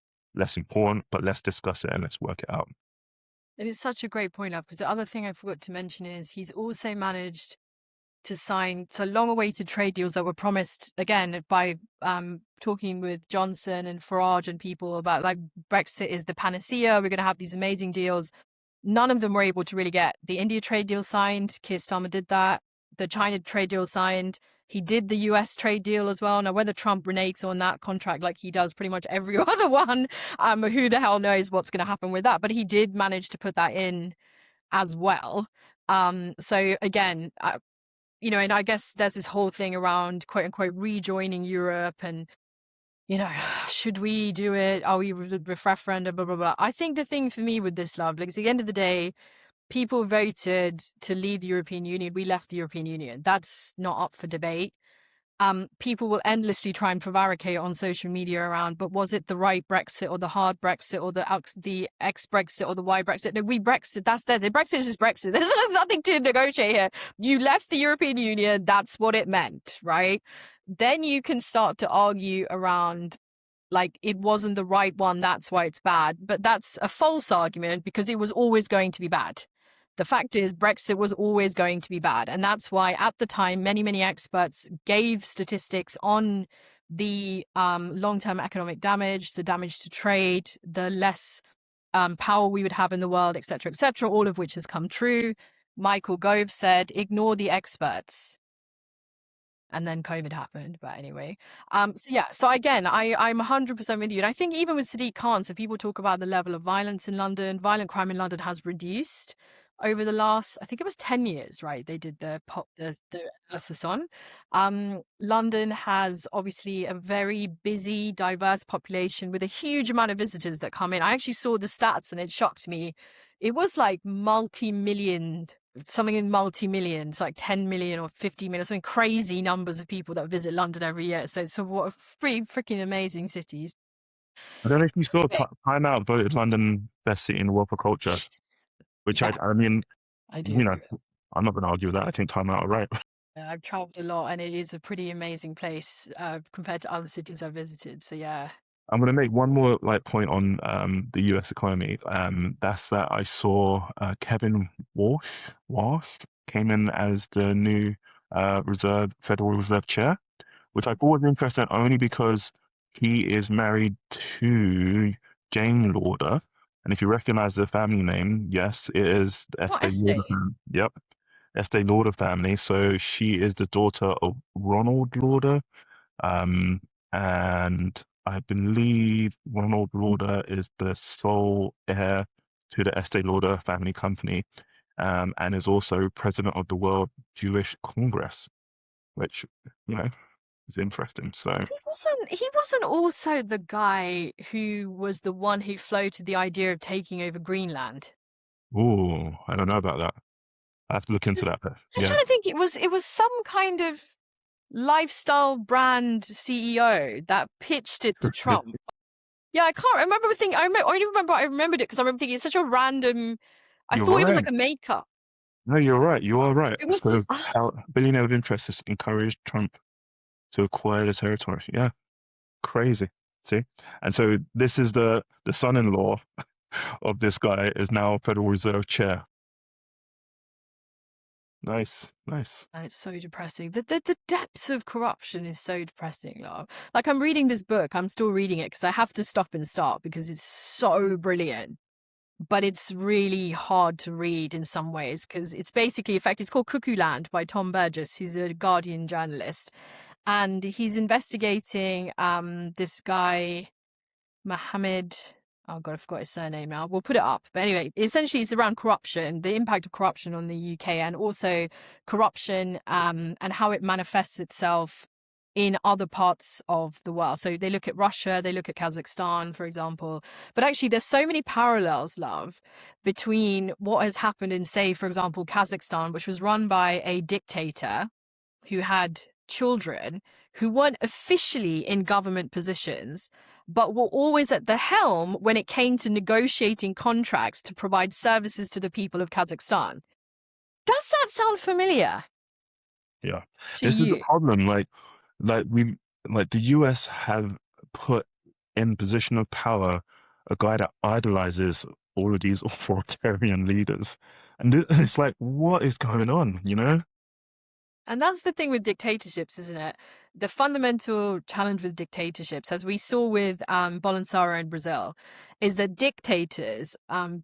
important, but let's discuss it and let's work it out. It is such a great point, up, because the other thing I forgot to mention is he's also managed to sign long-awaited trade deals that were promised, again, by talking with Johnson and Farage and people about like Brexit is the panacea, we're going to have these amazing deals. None of them were able to really get the India trade deal signed. Keir Starmer did that. The China trade deal signed. He did the US trade deal as well. Now, whether Trump reneges on that contract like he does pretty much every other one, who the hell knows what's going to happen with that. But he did manage to put that in as well. So again, and I guess there's this whole thing around quote unquote rejoining Europe and, should we do it? Are we with referendum, blah, blah, blah. I think the thing for me with this, love, because at the end of the day, people voted to leave the European Union. We left the European Union. That's not up for debate. People will endlessly try and prevaricate on social media around, but was it the right Brexit or the hard Brexit or the ex-Brexit or the Y Brexit? No, we Brexit. That's there. Brexit is just Brexit. There's nothing to negotiate here. You left the European Union. That's what it meant, right? Then you can start to argue around like it wasn't the right one. That's why it's bad. But that's a false argument because it was always going to be bad. The fact is, Brexit was always going to be bad. And that's why at the time, many, many experts gave statistics on the long-term economic damage, the damage to trade, the less power we would have in the world, et cetera, all of which has come true. Michael Gove said, ignore the experts. and then COVID happened. But anyway, so yeah, so again, I'm 100% with you, and I think even with Sadiq Khan, so people talk about the level of violence in London. Violent crime in London has reduced over the last, I think it was 10 years, right? They did the analysis on. London has obviously a very busy, diverse population with a huge amount of visitors that come in. I actually saw the stats and it shocked me. It was like multi-million, something in multi-millions, like 10 million or 50 million, something crazy numbers of people that visit London every year. So what a freaking amazing cities. I don't know if you saw Okay. Time Out voted London best city in the world for culture, which Yeah, I mean, I do you know, agree with I'm not going to argue with that. I think Time Out are right. that. I've traveled a lot and it is a pretty amazing place compared to other cities I've visited. So yeah. I'm going to make one more like point on the U.S. economy. That's that I saw Kevin Walsh came in as the new Federal Reserve Chair, which I thought was interesting only because he is married to Jane Lauder. And if you recognize the family name, yes, it is the Oh, Estee Lauder Estee. family. Yep, Estee Lauder family. So she is the daughter of Ronald Lauder. And I believe Ronald Lauder is the sole heir to the Estee Lauder family company, and is also president of the World Jewish Congress, which, you know, is interesting. So, He wasn't also the guy who was the one who floated the idea of taking over Greenland. ooh, I don't know about that. I have to look into that. I was Yeah. trying to think, it was some kind of lifestyle brand CEO that pitched it to Trump. Yeah, I can't remember thinking. I only remember I remembered it because I remember thinking it's such a random. I You're thought it was right. like a makeup. No, you're right. You are right. It was. So, how billionaire of interest has encouraged Trump to acquire the territory. Yeah, crazy. See, and so this is the son-in-law of this guy is now Federal Reserve Chair. Nice, nice. And it's so depressing. The depths of corruption is so depressing, love. Like I'm reading this book, I'm still reading it because I have to stop and start because it's so brilliant. But it's really hard to read in some ways because it's basically, in fact, it's called Cuckoo Land by Tom Burgess. He's a Guardian journalist, and he's investigating this guy Mohammed. Oh God, I forgot his surname now. We'll put it up. But anyway, essentially it's around corruption, the impact of corruption on the UK, and also corruption and how it manifests itself in other parts of the world. So they look at Russia, they look at Kazakhstan, for example. But actually there's so many parallels, love, between what has happened in, say, for example, Kazakhstan, which was run by a dictator who had children who weren't officially in government positions, but were always at the helm when it came to negotiating contracts to provide services to the people of Kazakhstan. Does that sound familiar Yeah, to this is the you? problem. Like the US have put in position of power a guy that idolizes all of these authoritarian leaders, and it's like, what is going on? You know? And that's the thing with dictatorships, isn't it? The fundamental challenge with dictatorships, as we saw with Bolsonaro in Brazil, is that dictators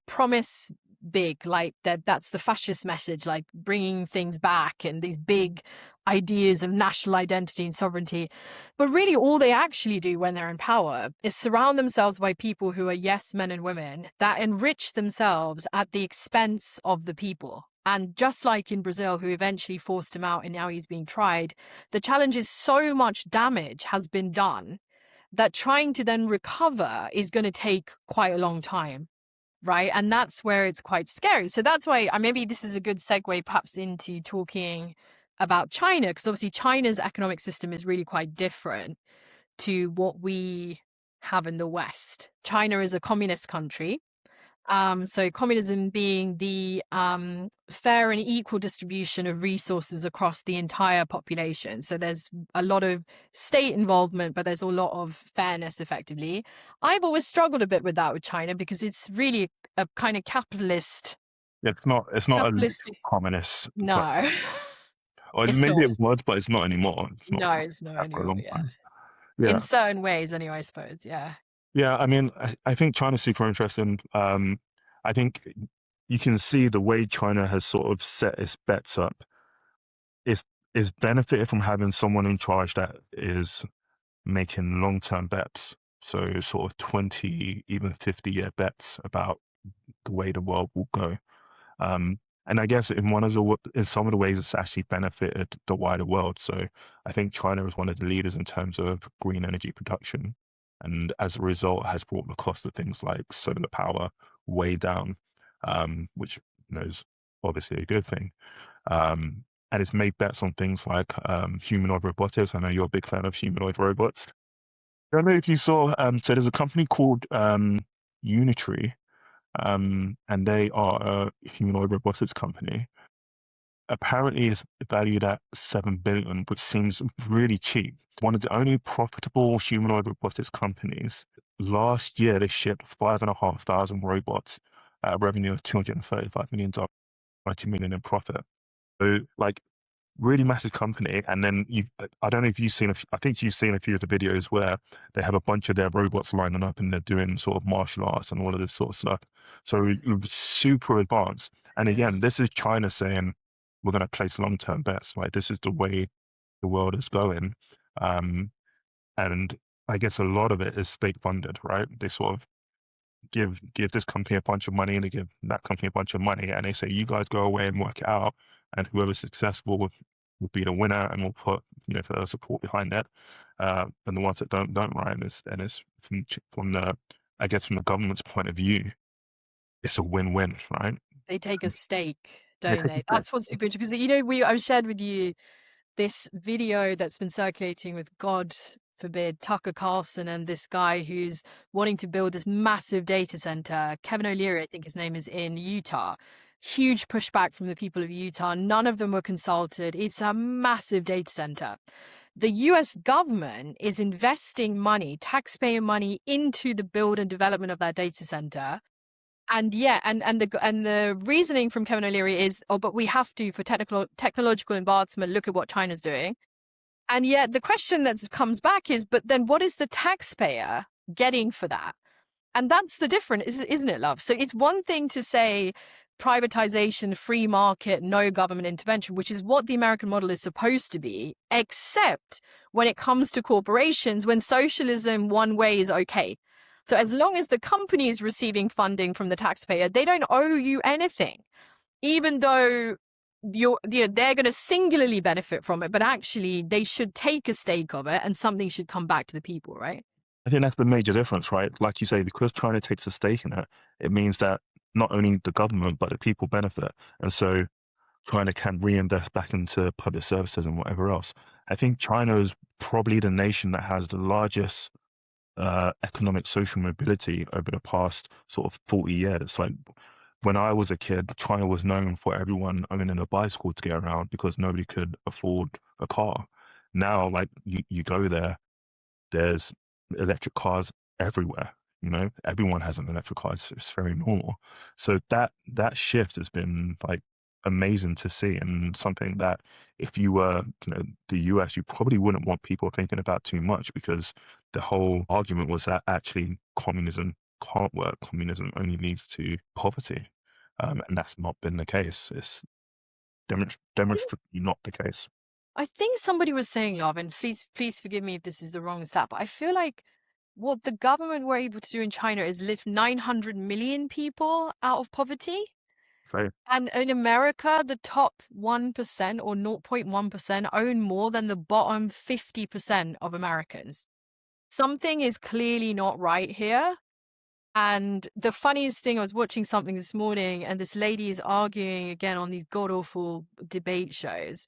promise big, like that's the fascist message, like bringing things back and these big ideas of national identity and sovereignty. But really all they actually do when they're in power is surround themselves by people who are yes men and women that enrich themselves at the expense of the people. And just like in Brazil, who eventually forced him out and now he's being tried, the challenge is so much damage has been done that trying to then recover is going to take quite a long time, right? And that's where it's quite scary. So that's why maybe this is a good segue perhaps into talking about China, because obviously China's economic system is really quite different to what we have in the West. China is a communist country. So communism being the fair and equal distribution of resources across the entire population. So there's a lot of state involvement, but there's a lot of fairness effectively. I've always struggled a bit with that with China because it's really a kind of capitalist. It's not a Capitalistic. communist. No, Or it's maybe not. it was, but it's not anymore. It's not No, it's not for a anymore. long Yeah, time. in Yeah. certain ways, anyway. I suppose. Yeah. Yeah, I mean, I think China's super interesting. I think you can see the way China has sort of set its bets up. It's is benefited from having someone in charge that is making long-term bets. So sort of 20, even 50-year bets about the way the world will go. And I guess in some of the ways, it's actually benefited the wider world. So I think China is one of the leaders in terms of green energy production, and as a result, has brought the cost of things like solar power way down, which is obviously a good thing. And it's made bets on things like humanoid robotics. I know you're a big fan of humanoid robots. I don't know if you saw. So there's a company called Unitree, and they are a humanoid robotics company. Apparently, it's valued at 7 billion, which seems really cheap. One of the only profitable humanoid robotics companies. Last year, they shipped 5,500 robots at a revenue of $235 million, 90 million in profit. So, like, really massive company. And then I don't know if you've seen, I think you've seen a few of the videos where they have a bunch of their robots lining up and they're doing sort of martial arts and all of this sort of stuff. So super advanced. And again, this is China saying, we're going to place long-term bets. Like, this is the way the world is going. And I guess a lot of it is state funded, right? They sort of give this company a bunch of money and they give that company a bunch of money and they say, you guys go away and work it out, and whoever's successful will be the winner, and we'll put further support behind that. And the ones that don't, right? And it's from the, I guess, from the government's point of view, it's a win-win, right? They take a stake, don't they? That's what's super interesting because I've shared with you this video that's been circulating with, God forbid, Tucker Carlson and this guy who's wanting to build this massive data center. Kevin O'Leary, I think his name is, in Utah. Huge pushback from the people of Utah. None of them were consulted. It's a massive data center. The US government is investing money, taxpayer money, into the build and development of that data center. And the reasoning from Kevin O'Leary is, but we have to, for technological advancement, look at what China's doing. And yet the question that comes back is, but then what is the taxpayer getting for that? And that's the difference, isn't it, love? So it's one thing to say privatization, free market, no government intervention, which is what the American model is supposed to be, except when it comes to corporations, when socialism one way is okay. So as long as the company is receiving funding from the taxpayer, they don't owe you anything, even though they're going to singularly benefit from it, but actually they should take a stake of it and something should come back to the people, right? I think that's the major difference, right? Like you say, because China takes a stake in it, it means that not only the government, but the people benefit. And so China can reinvest back into public services and whatever else. I think China is probably the nation that has the largest economic social mobility over the past sort of 40 years. Like, when I was a kid, China was known for everyone owning a bicycle to get around because nobody could afford a car. Now, like, you go there, there's electric cars everywhere. Everyone has an electric car. It's very normal. So that shift has been like amazing to see, and something that if you were the US, you probably wouldn't want people thinking about too much, because the whole argument was that actually communism can't work. Communism only leads to poverty, and that's not been the case. It's demonstrably not the case. I think somebody was saying, love, and please forgive me if this is the wrong stat, but I feel like what the government were able to do in China is lift 900 million people out of poverty. So And in America, the top 1% or 0.1% own more than the bottom 50% of Americans. Something is clearly not right here. And the funniest thing, I was watching something this morning and this lady is arguing again on these god-awful debate shows.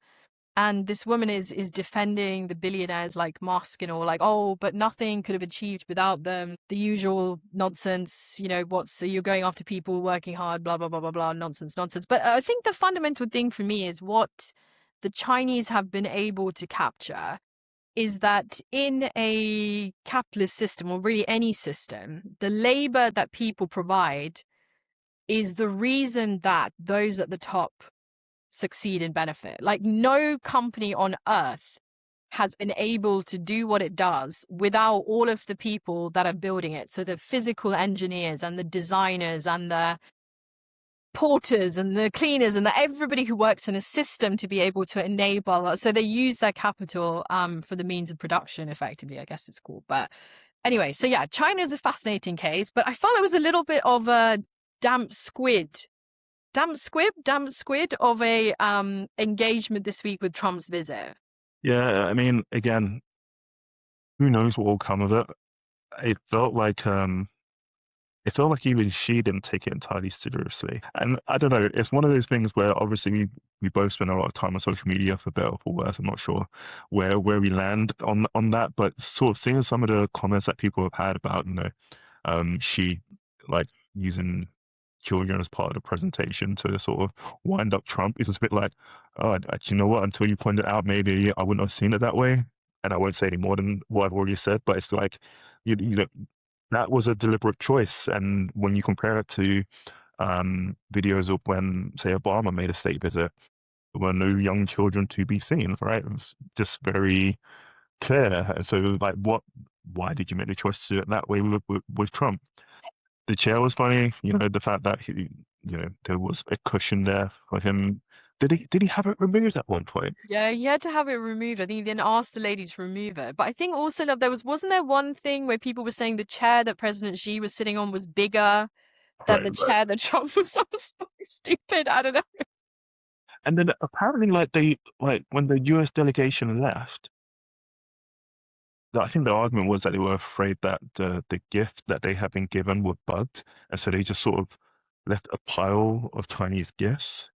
And this woman is defending the billionaires like Musk and all, like, oh, but nothing could have achieved without them. The usual nonsense, so you're going after people working hard, blah, blah, blah, blah, blah, nonsense. But I think the fundamental thing for me is what the Chinese have been able to capture is that in a capitalist system, or really any system, the labor that people provide is the reason that those at the top succeed and benefit. Like, no company on earth has been able to do what it does without all of the people that are building it. So the physical engineers and the designers and the porters and the cleaners and everybody who works in a system to be able to enable. So they use their capital for the means of production, effectively, I guess it's called. But anyway, so yeah, China is a fascinating case, but I felt it was a little bit of a damp squid of a engagement this week with Trump's visit. Yeah, I mean, again, who knows what will come of it? It felt like even she didn't take it entirely seriously. And I don't know, it's one of those things where obviously we both spend a lot of time on social media, for better or for worse. I'm not sure where we land on that, but sort of seeing some of the comments that people have had about, she like using children as part of the presentation to sort of wind up Trump. It was a bit like, oh, you know what? Until you pointed out, maybe I wouldn't have seen it that way. And I won't say any more than what I've already said, but it's like, you know, that was a deliberate choice. And when you compare it to videos of when, say, Obama made a state visit, there were no young children to be seen, right? It was just very clear. And so, like, why did you make the choice to do it that way with Trump? The chair was funny, the fact that there was a cushion there for him. Did he have it removed at one point? Yeah, he had to have it removed. I think he then asked the lady to remove it. But I think also that wasn't there one thing where people were saying the chair that President Xi was sitting on was bigger than the chair that Trump was on? So stupid. I don't know. And then apparently, when the US delegation left, I think the argument was that they were afraid that the gift that they had been given were bugged, and so they just sort of left a pile of Chinese gifts,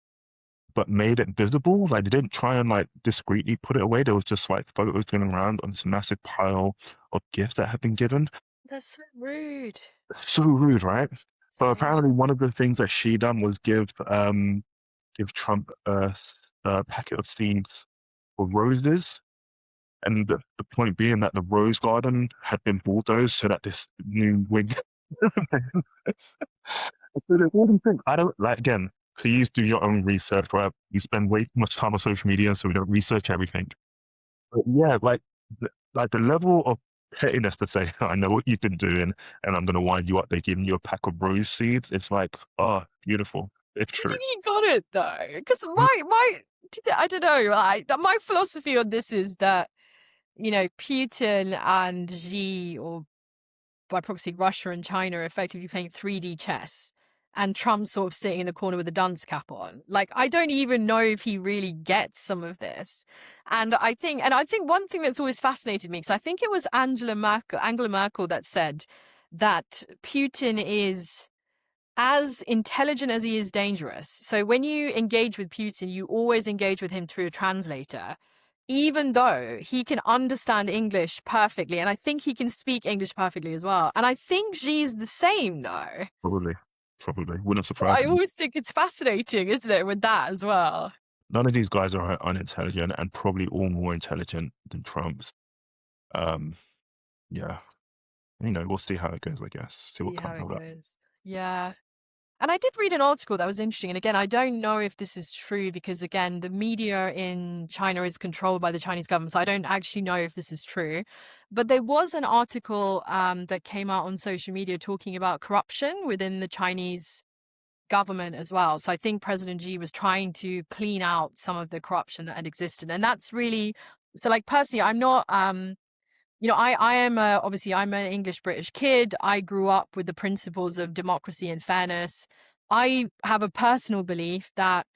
but made it visible. Like, they didn't try and discreetly put it away. There was just photos going around on this massive pile of gifts that had been given. That's so rude. So rude, right? But apparently, one of the things that she done was give Trump a packet of seeds for roses. And the point being that the rose garden had been bulldozed so that this new wing. I don't again, please do your own research, right? You spend way too much time on social media, so we don't research everything. But yeah, the level of pettiness to say, I know what you've been doing and I'm going to wind you up. They're giving you a pack of rose seeds. It's like, oh, beautiful. It's true. I think he got it though. Because I don't know. My philosophy on this is that, Putin and Xi, or by proxy Russia and China, are effectively playing 3D chess, and Trump's sort of sitting in the corner with a dunce cap on. Like, I don't even know if he really gets some of this. And I think one thing that's always fascinated me, because I think it was Angela Merkel that said that Putin is as intelligent as he is dangerous. So when you engage with Putin, you always engage with him through a translator, even though he can understand English perfectly. And I think he can speak English perfectly as well. And I think Xi's the same, though. Probably. Wouldn't surprise me. I always think it's fascinating, isn't it, with that as well? None of these guys are unintelligent, and probably all more intelligent than Trump's. Yeah. We'll see how it goes, I guess. See what comes of that. Yeah. And I did read an article that was interesting. And again, I don't know if this is true because, again, the media in China is controlled by the Chinese government. So I don't actually know if this is true. But there was an article that came out on social media talking about corruption within the Chinese government as well. So I think President Xi was trying to clean out some of the corruption that had existed. And that's really, so personally, I'm not, I am obviously I'm an English British kid. I grew up with the principles of democracy and fairness. I have a personal belief that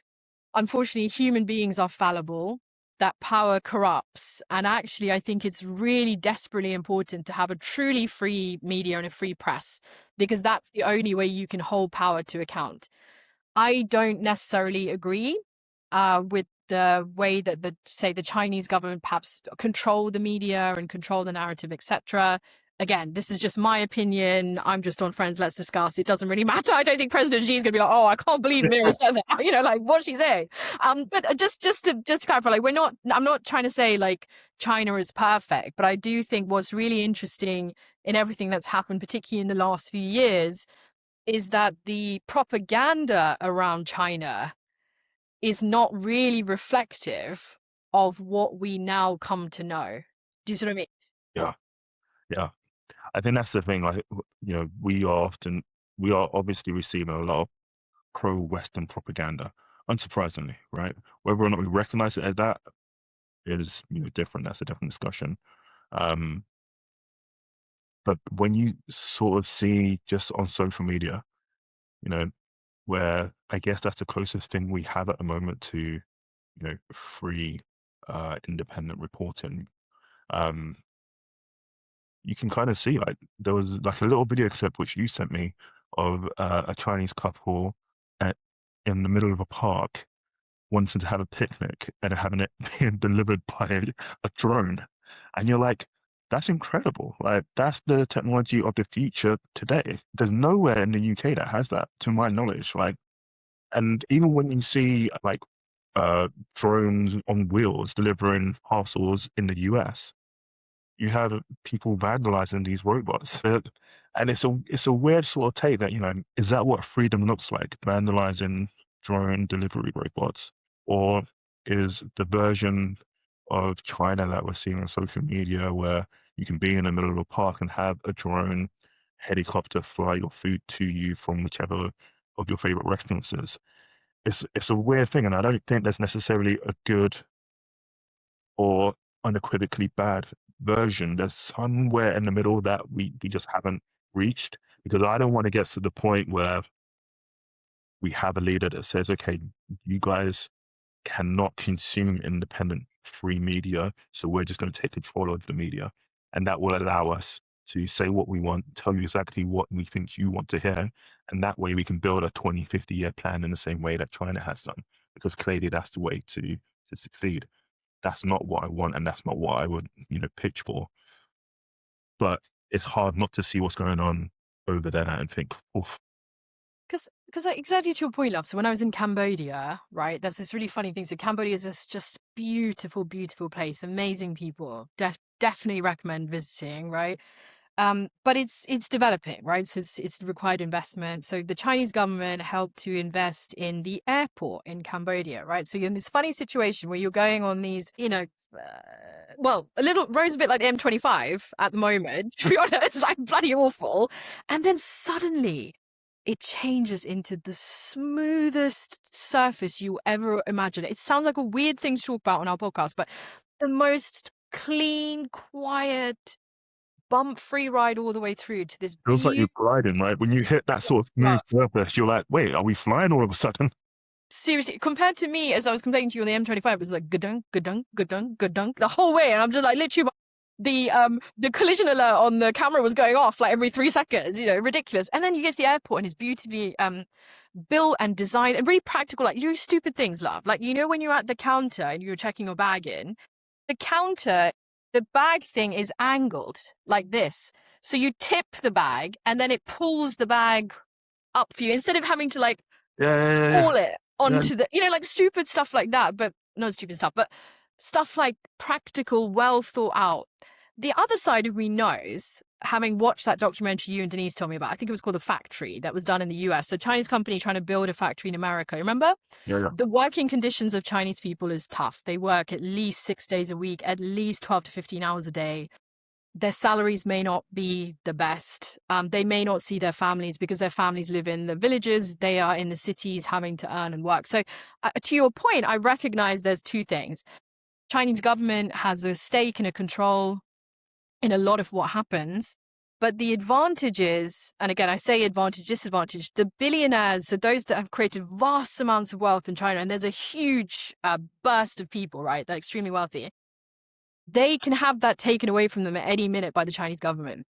unfortunately human beings are fallible, that power corrupts. And actually, I think it's really desperately important to have a truly free media and a free press, because that's the only way you can hold power to account. I don't necessarily agree with the way that the Chinese government perhaps control the media and control the narrative, etc. Again, this is just my opinion. I'm just on Friends Let's Discuss. It doesn't really matter. I don't think President Xi is going to be like, oh, I can't believe Mira said that. What's she saying? But just to clarify, I'm not trying to say China is perfect, but I do think what's really interesting in everything that's happened, particularly in the last few years, is that the propaganda around China is not really reflective of what we now come to know. Do you see what I mean? Yeah. I think that's the thing. We are obviously receiving a lot of pro-Western propaganda, unsurprisingly, right? Whether or not we recognize it as that is, different. That's a different discussion. Um, but when you sort of see just on social media, you know, where I guess that's the closest thing we have at the moment to, free, independent reporting. You can kind of see, like, there was like a little video clip which you sent me of a Chinese couple at in the middle of a park wanting to have a picnic and having it being delivered by a drone, and you're like, that's incredible. Like, that's the technology of the future today. There's nowhere in the UK that has that, to my knowledge. Like, and even when you see like drones on wheels delivering parcels in the US, you have people vandalizing these robots. And it's a weird sort of take that, is that what freedom looks like? Vandalizing drone delivery robots? Or is the version of China that we're seeing on social media where you can be in the middle of a park and have a drone helicopter fly your food to you from whichever of your favorite restaurants is? It's a weird thing, and I don't think there's necessarily a good or unequivocally bad version. There's somewhere in the middle that we just haven't reached, because I don't want to get to the point where we have a leader that says, okay, you guys cannot consume independent free media, so we're just going to take control of the media, and that will allow us to say what we want, tell you exactly what we think you want to hear, and that way we can build a 20, 50-year plan in the same way that China has done, because clearly that's the way to succeed. That's not what I want, and that's not what I would, pitch for. But it's hard not to see what's going on over there and think, oof. Because exactly to your point, love. So when I was in Cambodia, right, there's this really funny thing. So Cambodia is this just beautiful, beautiful place, amazing people. Definitely recommend visiting, right? But it's developing, right? So it's required investment. So the Chinese government helped to invest in the airport in Cambodia, right? So you're in this funny situation where you're going on these, well, a little rose a bit like the M25 at the moment, to be honest, like bloody awful. And then suddenly it changes into the smoothest surface you ever imagine. It sounds like a weird thing to talk about on our podcast, but the most clean, quiet, bump-free ride all the way through to this Feels like you're beautiful. gliding, right? When you hit that sort of smooth surface, you're like, wait, are we flying all of a sudden? Seriously, compared to me, as I was complaining to you on the M25, it was like gadunk, gadunk, gadunk, gadunk the whole way, and I'm just like literally the collision alert on the camera was going off like every 3 seconds, ridiculous. And then you get to the airport and it's beautifully built and designed and really practical. Like, you do stupid things, love. Like, when you're at the counter and you're checking your bag in, the bag thing is angled like this. So you tip the bag and then it pulls the bag up for you instead of having to like haul it onto the, like stupid stuff like that. But not stupid stuff, but stuff like practical, well thought out. The other side of me knows, having watched that documentary you and Denise told me about, I think it was called The Factory, that was done in the US. So Chinese company trying to build a factory in America. Remember? Yeah. The working conditions of Chinese people is tough. They work at least 6 days a week, at least 12 to 15 hours a day. Their salaries may not be the best. They may not see their families because their families live in the villages. They are in the cities having to earn and work. So to your point, I recognize there's two things. Chinese government has a stake and a control in a lot of what happens. But the advantage is, and again, I say advantage, disadvantage, the billionaires, so those that have created vast amounts of wealth in China, and there's a huge burst of people, right? They're extremely wealthy. They can have that taken away from them at any minute by the Chinese government.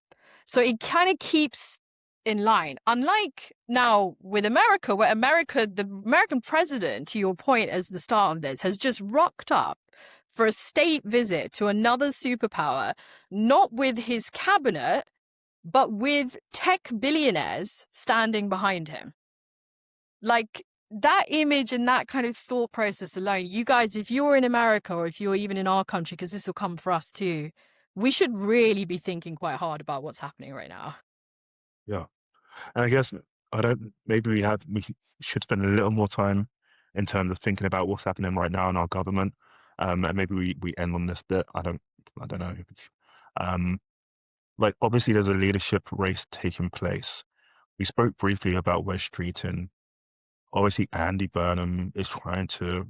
So it kind of keeps in line. Unlike now with America, where the American president, to your point as the start of this, has just rocked up for a state visit to another superpower, not with his cabinet, but with tech billionaires standing behind him. Like, that image and that kind of thought process alone, you guys, if you're in America or if you're even in our country, because this will come for us too, we should really be thinking quite hard about what's happening right now. Yeah. And I guess maybe we should spend a little more time in terms of thinking about what's happening right now in our government. And maybe we end on this bit. I don't know. Like, obviously there's a leadership race taking place. We spoke briefly about West Street obviously Andy Burnham is trying to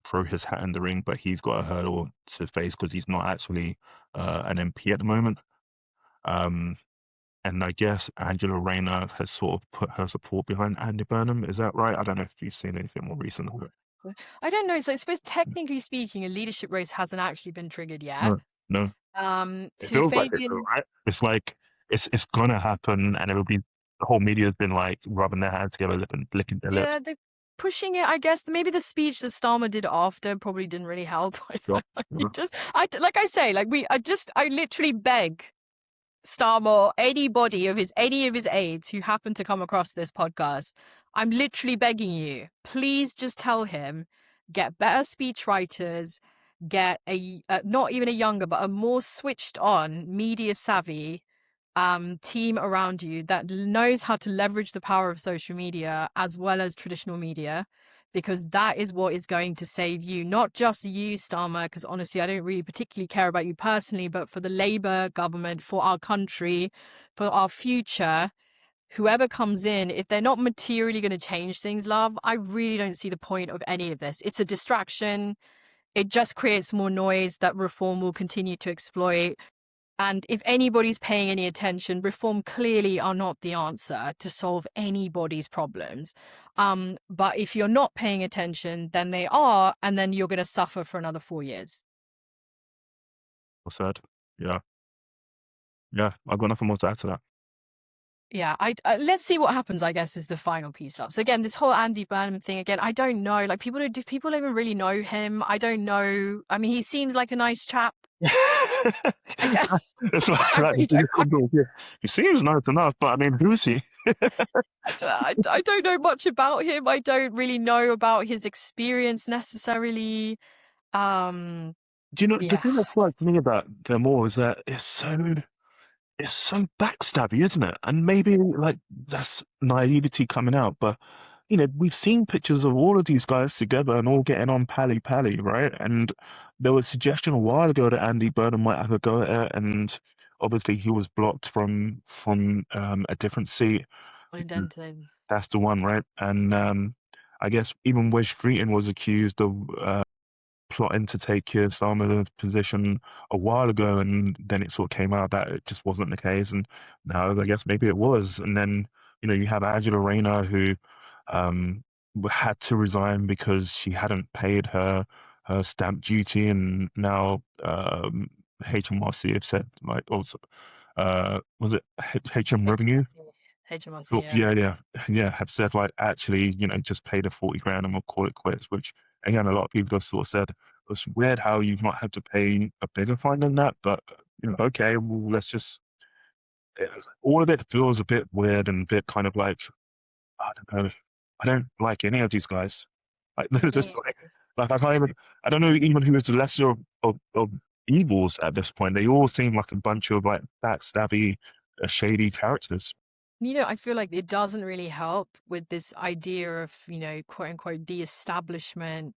throw his hat in the ring, but he's got a hurdle to face because he's not actually an MP at the moment. And I guess Angela Rayner has sort of put her support behind Andy Burnham. Is that right? I don't know if you've seen anything more recently. I don't know. So I suppose technically speaking, a leadership race hasn't actually been triggered yet. No. It To feels like it, Fabian, right? It's like it's gonna happen, and it'll be the whole media's been like rubbing their hands together, licking their lips. yeah, they're pushing it. I guess maybe the speech that Starmer did after probably didn't really help. Sure. Like I say, I literally beg Starmer, any of his aides who happen to come across this podcast, I'm literally begging you, please just tell him, get better speechwriters, get not even a younger, but a more switched on, media savvy team around you that knows how to leverage the power of social media as well as traditional media, because that is what is going to save you, not just you, Starmer, because honestly, I don't really particularly care about you personally, but for the Labour government, for our country, for our future, whoever comes in, if they're not materially going to change things, love, I really don't see the point of any of this. It's a distraction. It just creates more noise that Reform will continue to exploit. And if anybody's paying any attention, Reform clearly are not the answer to solve anybody's problems. But if you're not paying attention, then they are, and then you're going to suffer for another 4 years. Well said. Yeah. I've got nothing more to add to that. Yeah, let's see what happens, I guess, is the final piece, love. So again, this whole Andy Burnham thing, again, I don't know. Like, people even really know him? I don't know. I mean, he seems like a nice chap. It's like he seems nice enough, but I mean, who's he? I don't know much about him. I don't really know about his experience necessarily. Do you know the thing that strikes me about them all is that it's so backstabby, isn't it? And maybe like that's naivety coming out, but you know, we've seen pictures of all of these guys together and all getting on pally, right? And there was a suggestion a while ago that Andy Burnham might have a go at it, and obviously he was blocked from a different seat. That's the one, right? And I guess even Wes Streeton was accused of plotting to take Keir Starmer's position a while ago, and then it sort of came out that it just wasn't the case, and now I guess maybe it was. And then you have Angela Rayner who had to resign because she hadn't paid her stamp duty, and now HMRC have said, like, also was it HM Revenue? HMRC, yeah, have said, like, actually, just pay the 40 grand and we'll call it quits, which again, a lot of people have sort of said it's weird how you've not had to pay a bigger fine than that, but okay, well, let's just, all of it feels a bit weird and a bit kind of like, I don't know, I don't like any of these guys. Like, they're just like I can't even, I don't know even who is the lesser of evils at this point. They all seem like a bunch of like backstabby, shady characters. I feel like it doesn't really help with this idea of, quote unquote, the establishment,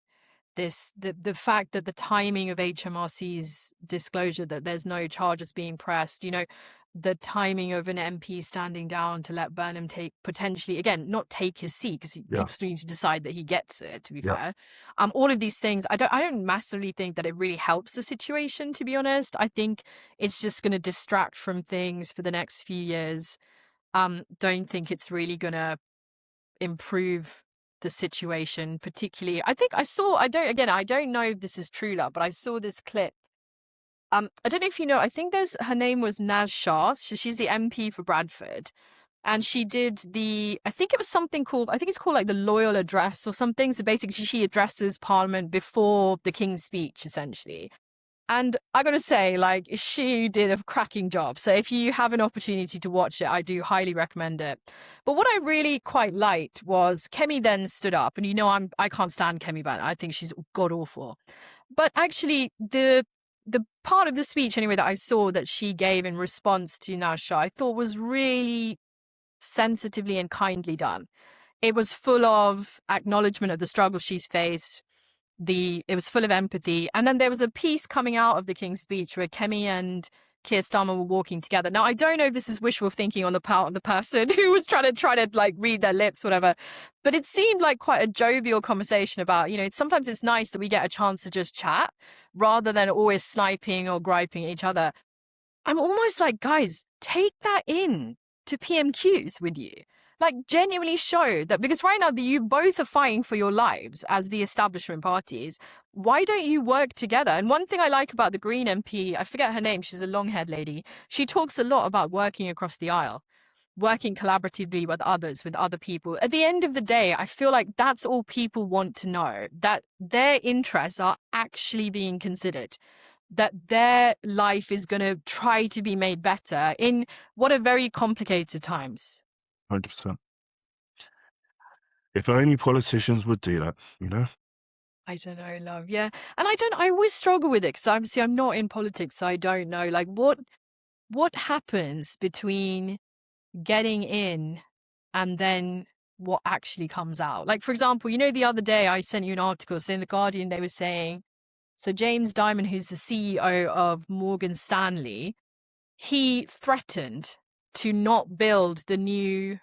the fact that the timing of HMRC's disclosure that there's no charges being pressed, the timing of an MP standing down to let Burnham potentially, again, not take his seat, because people still need to decide that he gets it, to be fair. All of these things, I don't massively think that it really helps the situation, to be honest. I think it's just going to distract from things for the next few years. Don't think it's really going to improve the situation, particularly. I think I don't know if this is true, love, but I saw this clip. I don't know if you know, I think her name was Naz Shah. She's the MP for Bradford. And she did I think it's called like the Loyal Address or something. So basically she addresses Parliament before the King's speech, essentially. And I gotta say, like, she did a cracking job. So if you have an opportunity to watch it, I do highly recommend it. But what I really quite liked was Kemi then stood up, and I can't stand Kemi Bennett. I think she's god awful. But actually, the part of the speech anyway that I saw that she gave in response to Nasha, I thought was really sensitively and kindly done. It was full of acknowledgement of the struggle she's faced. It was full of empathy. And then there was a piece coming out of the King's speech where Kemi and Keir Starmer were walking together. Now, I don't know if this is wishful thinking on the part of the person who was trying to like read their lips, whatever, but it seemed like quite a jovial conversation about, sometimes it's nice that we get a chance to just chat rather than always sniping or griping at each other. I'm almost like, guys, take that in to PMQs with you. Like, genuinely show that, because right now you both are fighting for your lives as the establishment parties. Why don't you work together? And one thing I like about the Green MP, I forget her name, she's a long-haired lady. She talks a lot about working across the aisle, working collaboratively with others, with other people. At the end of the day, I feel like that's all people want to know, that their interests are actually being considered, that their life is going to try to be made better in what are very complicated times. 100%. If only politicians would do that, I don't know, love. Yeah. And I always struggle with it because obviously I'm not in politics. So I don't know, like, what happens between getting in and then what actually comes out. Like, for example, the other day I sent you an article. So in The Guardian, they were saying, so James Diamond, who's the CEO of Morgan Stanley, he threatened to not build the new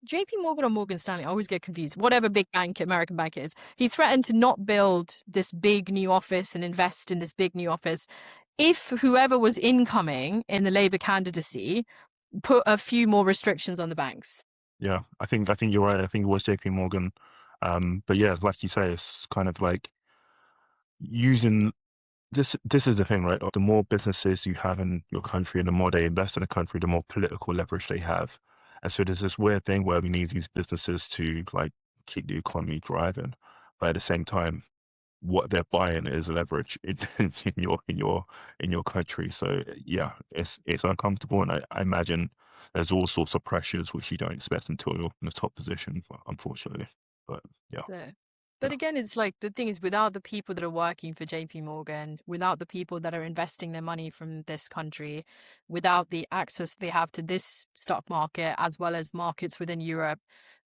JP Morgan or Morgan Stanley. I always get confused. Whatever big bank, American bank is. He threatened to not build this big new office and invest in this big new office if whoever was incoming in the Labour candidacy put a few more restrictions on the banks. Yeah, I think you're right. I think it was JP Morgan. But yeah, like you say, it's kind of like using this is the thing, right? The more businesses you have in your country and the more they invest in the country, the more political leverage they have. And so there's this weird thing where we need these businesses to like keep the economy driving, but at the same time, what they're buying is leverage in your country. So yeah, it's uncomfortable, and I imagine there's all sorts of pressures which you don't expect until you're in the top position, unfortunately. But yeah. But again, it's like the thing is, without the people that are working for JP Morgan, without the people that are investing their money from this country, without the access they have to this stock market as well as markets within Europe,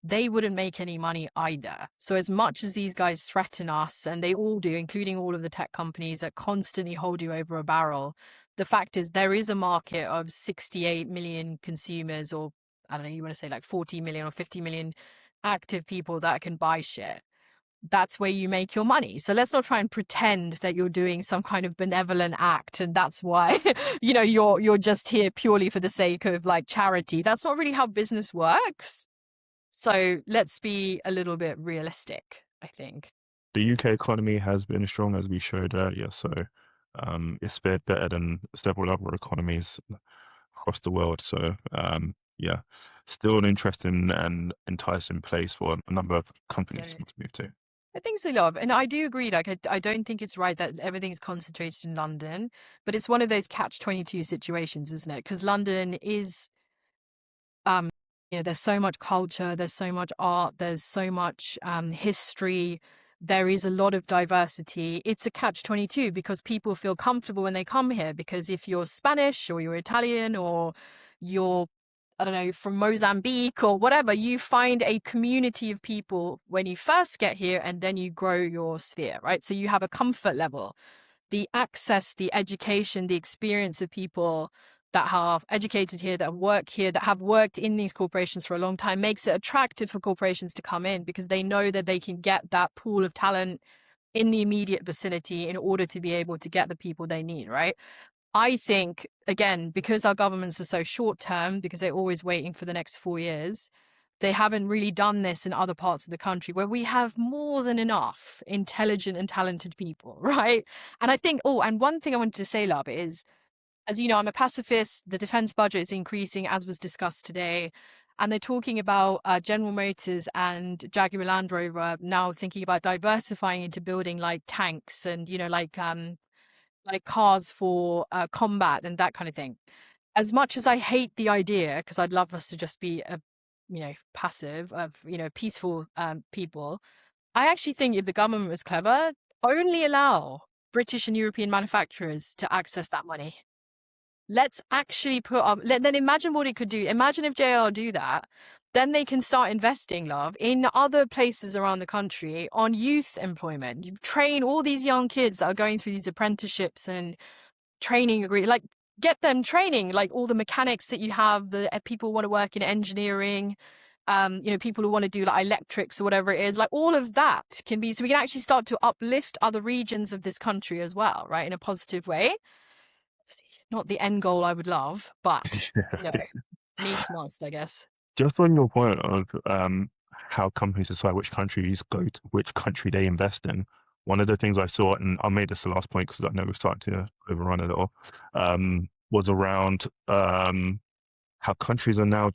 they wouldn't make any money either. So as much as these guys threaten us, and they all do, including all of the tech companies that constantly hold you over a barrel, the fact is there is a market of 68 million consumers, or I don't know, you want to say like 40 million or 50 million active people that can buy shit. That's where you make your money. So let's not try and pretend that you're doing some kind of benevolent act and that's why you're just here purely for the sake of like charity. That's not really how business works. So let's be a little bit realistic, I think. The UK economy has been strong, as we showed earlier, so it's fared better than several other economies across the world. So yeah, still an interesting and enticing place for a number of companies to move to. I think so, love. And I do agree. Like, I don't think it's right that everything's concentrated in London, but it's one of those catch-22 situations, isn't it? Because London is, there's so much culture, there's so much art, there's so much history. There is a lot of diversity. It's a catch-22 because people feel comfortable when they come here. Because if you're Spanish or you're Italian or you're, I don't know, from Mozambique or whatever, you find a community of people when you first get here and then you grow your sphere, right? So you have a comfort level, the access, the education, the experience of people that are educated here, that work here, that have worked in these corporations for a long time makes it attractive for corporations to come in because they know that they can get that pool of talent in the immediate vicinity in order to be able to get the people they need, right? I think, again, because our governments are so short term, because they're always waiting for the next 4 years, they haven't really done this in other parts of the country where we have more than enough intelligent and talented people, right? And I think, and one thing I wanted to say, love, is, as you know, I'm a pacifist. The defense budget is increasing, as was discussed today. And they're talking about General Motors and Jaguar Land Rover now thinking about diversifying into building like tanks and, like cars for combat and that kind of thing. As much as I hate the idea, because I'd love us to just be passive of peaceful people, I actually think if the government was clever, only allow British and European manufacturers to access that money. Let's actually put up, then imagine what it could do. Imagine if JR do that, then they can start investing, love, in other places around the country on youth employment. You train all these young kids that are going through these apprenticeships and training. Like, get them training, like all the mechanics that you have, the people who want to work in engineering, people who want to do like electrics or whatever it is, like all of that can be, so we can actually start to uplift other regions of this country as well, right, in a positive way. Not the end goal I would love, but needs must, I guess. Just on your point of how companies decide which countries go to which country they invest in, one of the things I saw, and I made this the last point because I know we're starting to overrun a little, was around how companies are now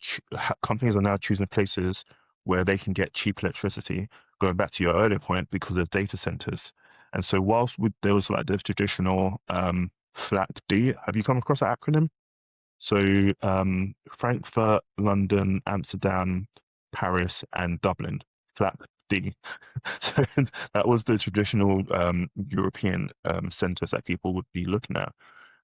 choosing places where they can get cheap electricity, going back to your earlier point, because of data centers. And so whilst there was like the traditional FLAC-D, have you come across that acronym? So Frankfurt, London, Amsterdam, Paris, and Dublin, FLAC-D. So that was the traditional European centers that people would be looking at.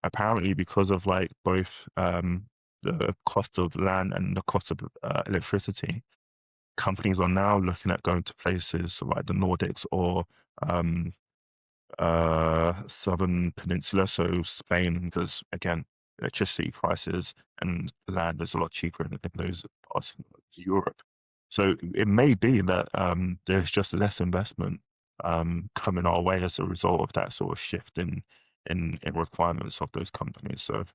Apparently, because of like both the cost of land and the cost of electricity, companies are now looking at going to places like the Nordics or Southern Peninsula, so Spain, because again, electricity prices and land is a lot cheaper in those parts of Europe. So it may be that there's just less investment coming our way as a result of that sort of shift in requirements of those companies. So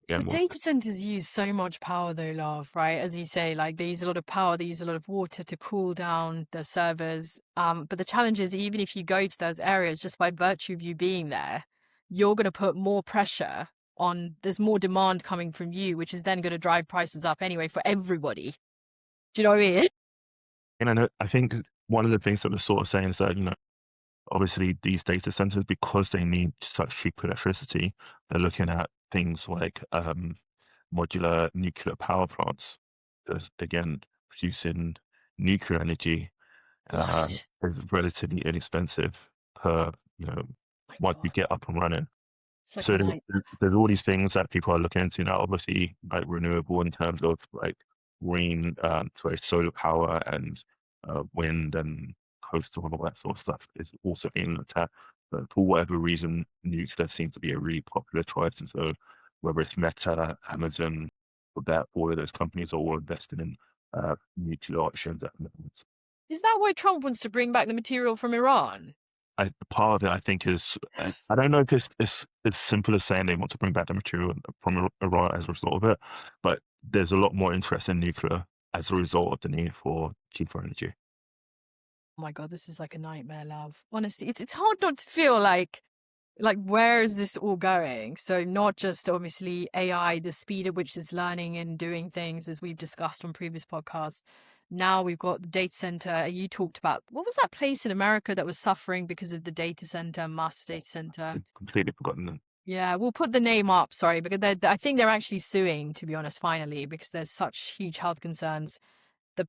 again, data centers use so much power though, love, right? As you say, like they use a lot of power, they use a lot of water to cool down the servers. But the challenge is, even if you go to those areas, just by virtue of you being there, you're going to put more pressure on, there's more demand coming from you, which is then going to drive prices up anyway for everybody. Do you know what I mean? And I think one of the things that we're sort of saying is that, obviously these data centers, because they need such cheap electricity, they're looking at things like modular nuclear power plants. Because again, producing nuclear energy is relatively inexpensive per, once you get up and running. Like so there's all these things that people are looking into now, obviously like renewable in terms of like solar power and wind and coastal and all that sort of stuff is also being looked at. But for whatever reason, nuclear seems to be a really popular choice. And so whether it's Meta, Amazon, that all of those companies are all invested in nuclear options at the moment. Is that why Trump wants to bring back the material from Iran? Part of it, I think, is I don't know if it's as simple as saying they want to bring back the material from Iran as a result of it, but there's a lot more interest in nuclear as a result of the need for cheaper energy. Oh my God, this is like a nightmare, love. Honestly, it's hard not to feel like where is this all going? So not just obviously AI, the speed at which it's learning and doing things, as we've discussed on previous podcasts. Now we've got the data center. You talked about, what was that place in America that was suffering because of the data center, master data center? I've completely forgotten them. Yeah, we'll put the name up, sorry, because I think they're actually suing, to be honest, finally, because there's such huge health concerns. The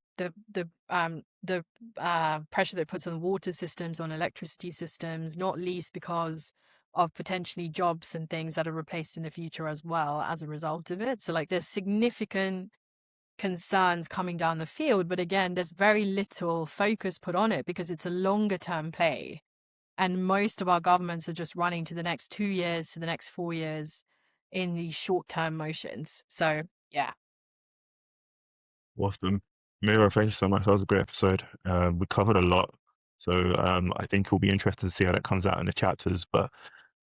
pressure that it puts on water systems, on electricity systems, not least because of potentially jobs and things that are replaced in the future as well as a result of it. So like there's significant concerns coming down the field, but again, there's very little focus put on it because it's a longer term play. And most of our governments are just running to the next 2 years, to the next 4 years in these short term motions. So yeah. Awesome. Mira, thank you so much. That was a great episode. We covered a lot. So I think it'll be interesting to see how that comes out in the chapters. But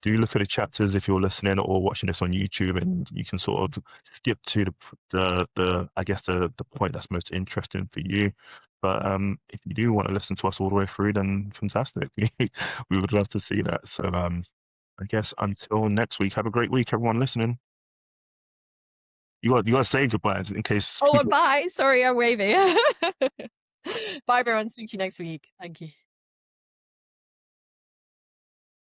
do look at the chapters if you're listening or watching this on YouTube, and you can sort of skip to the I guess the point that's most interesting for you. But if you do want to listen to us all the way through, then fantastic. We would love to see that. So I guess until next week, have a great week, everyone listening. You got to say goodbye in case. Oh, bye. Sorry, I'm waving. Bye, everyone. Speak to you next week. Thank you.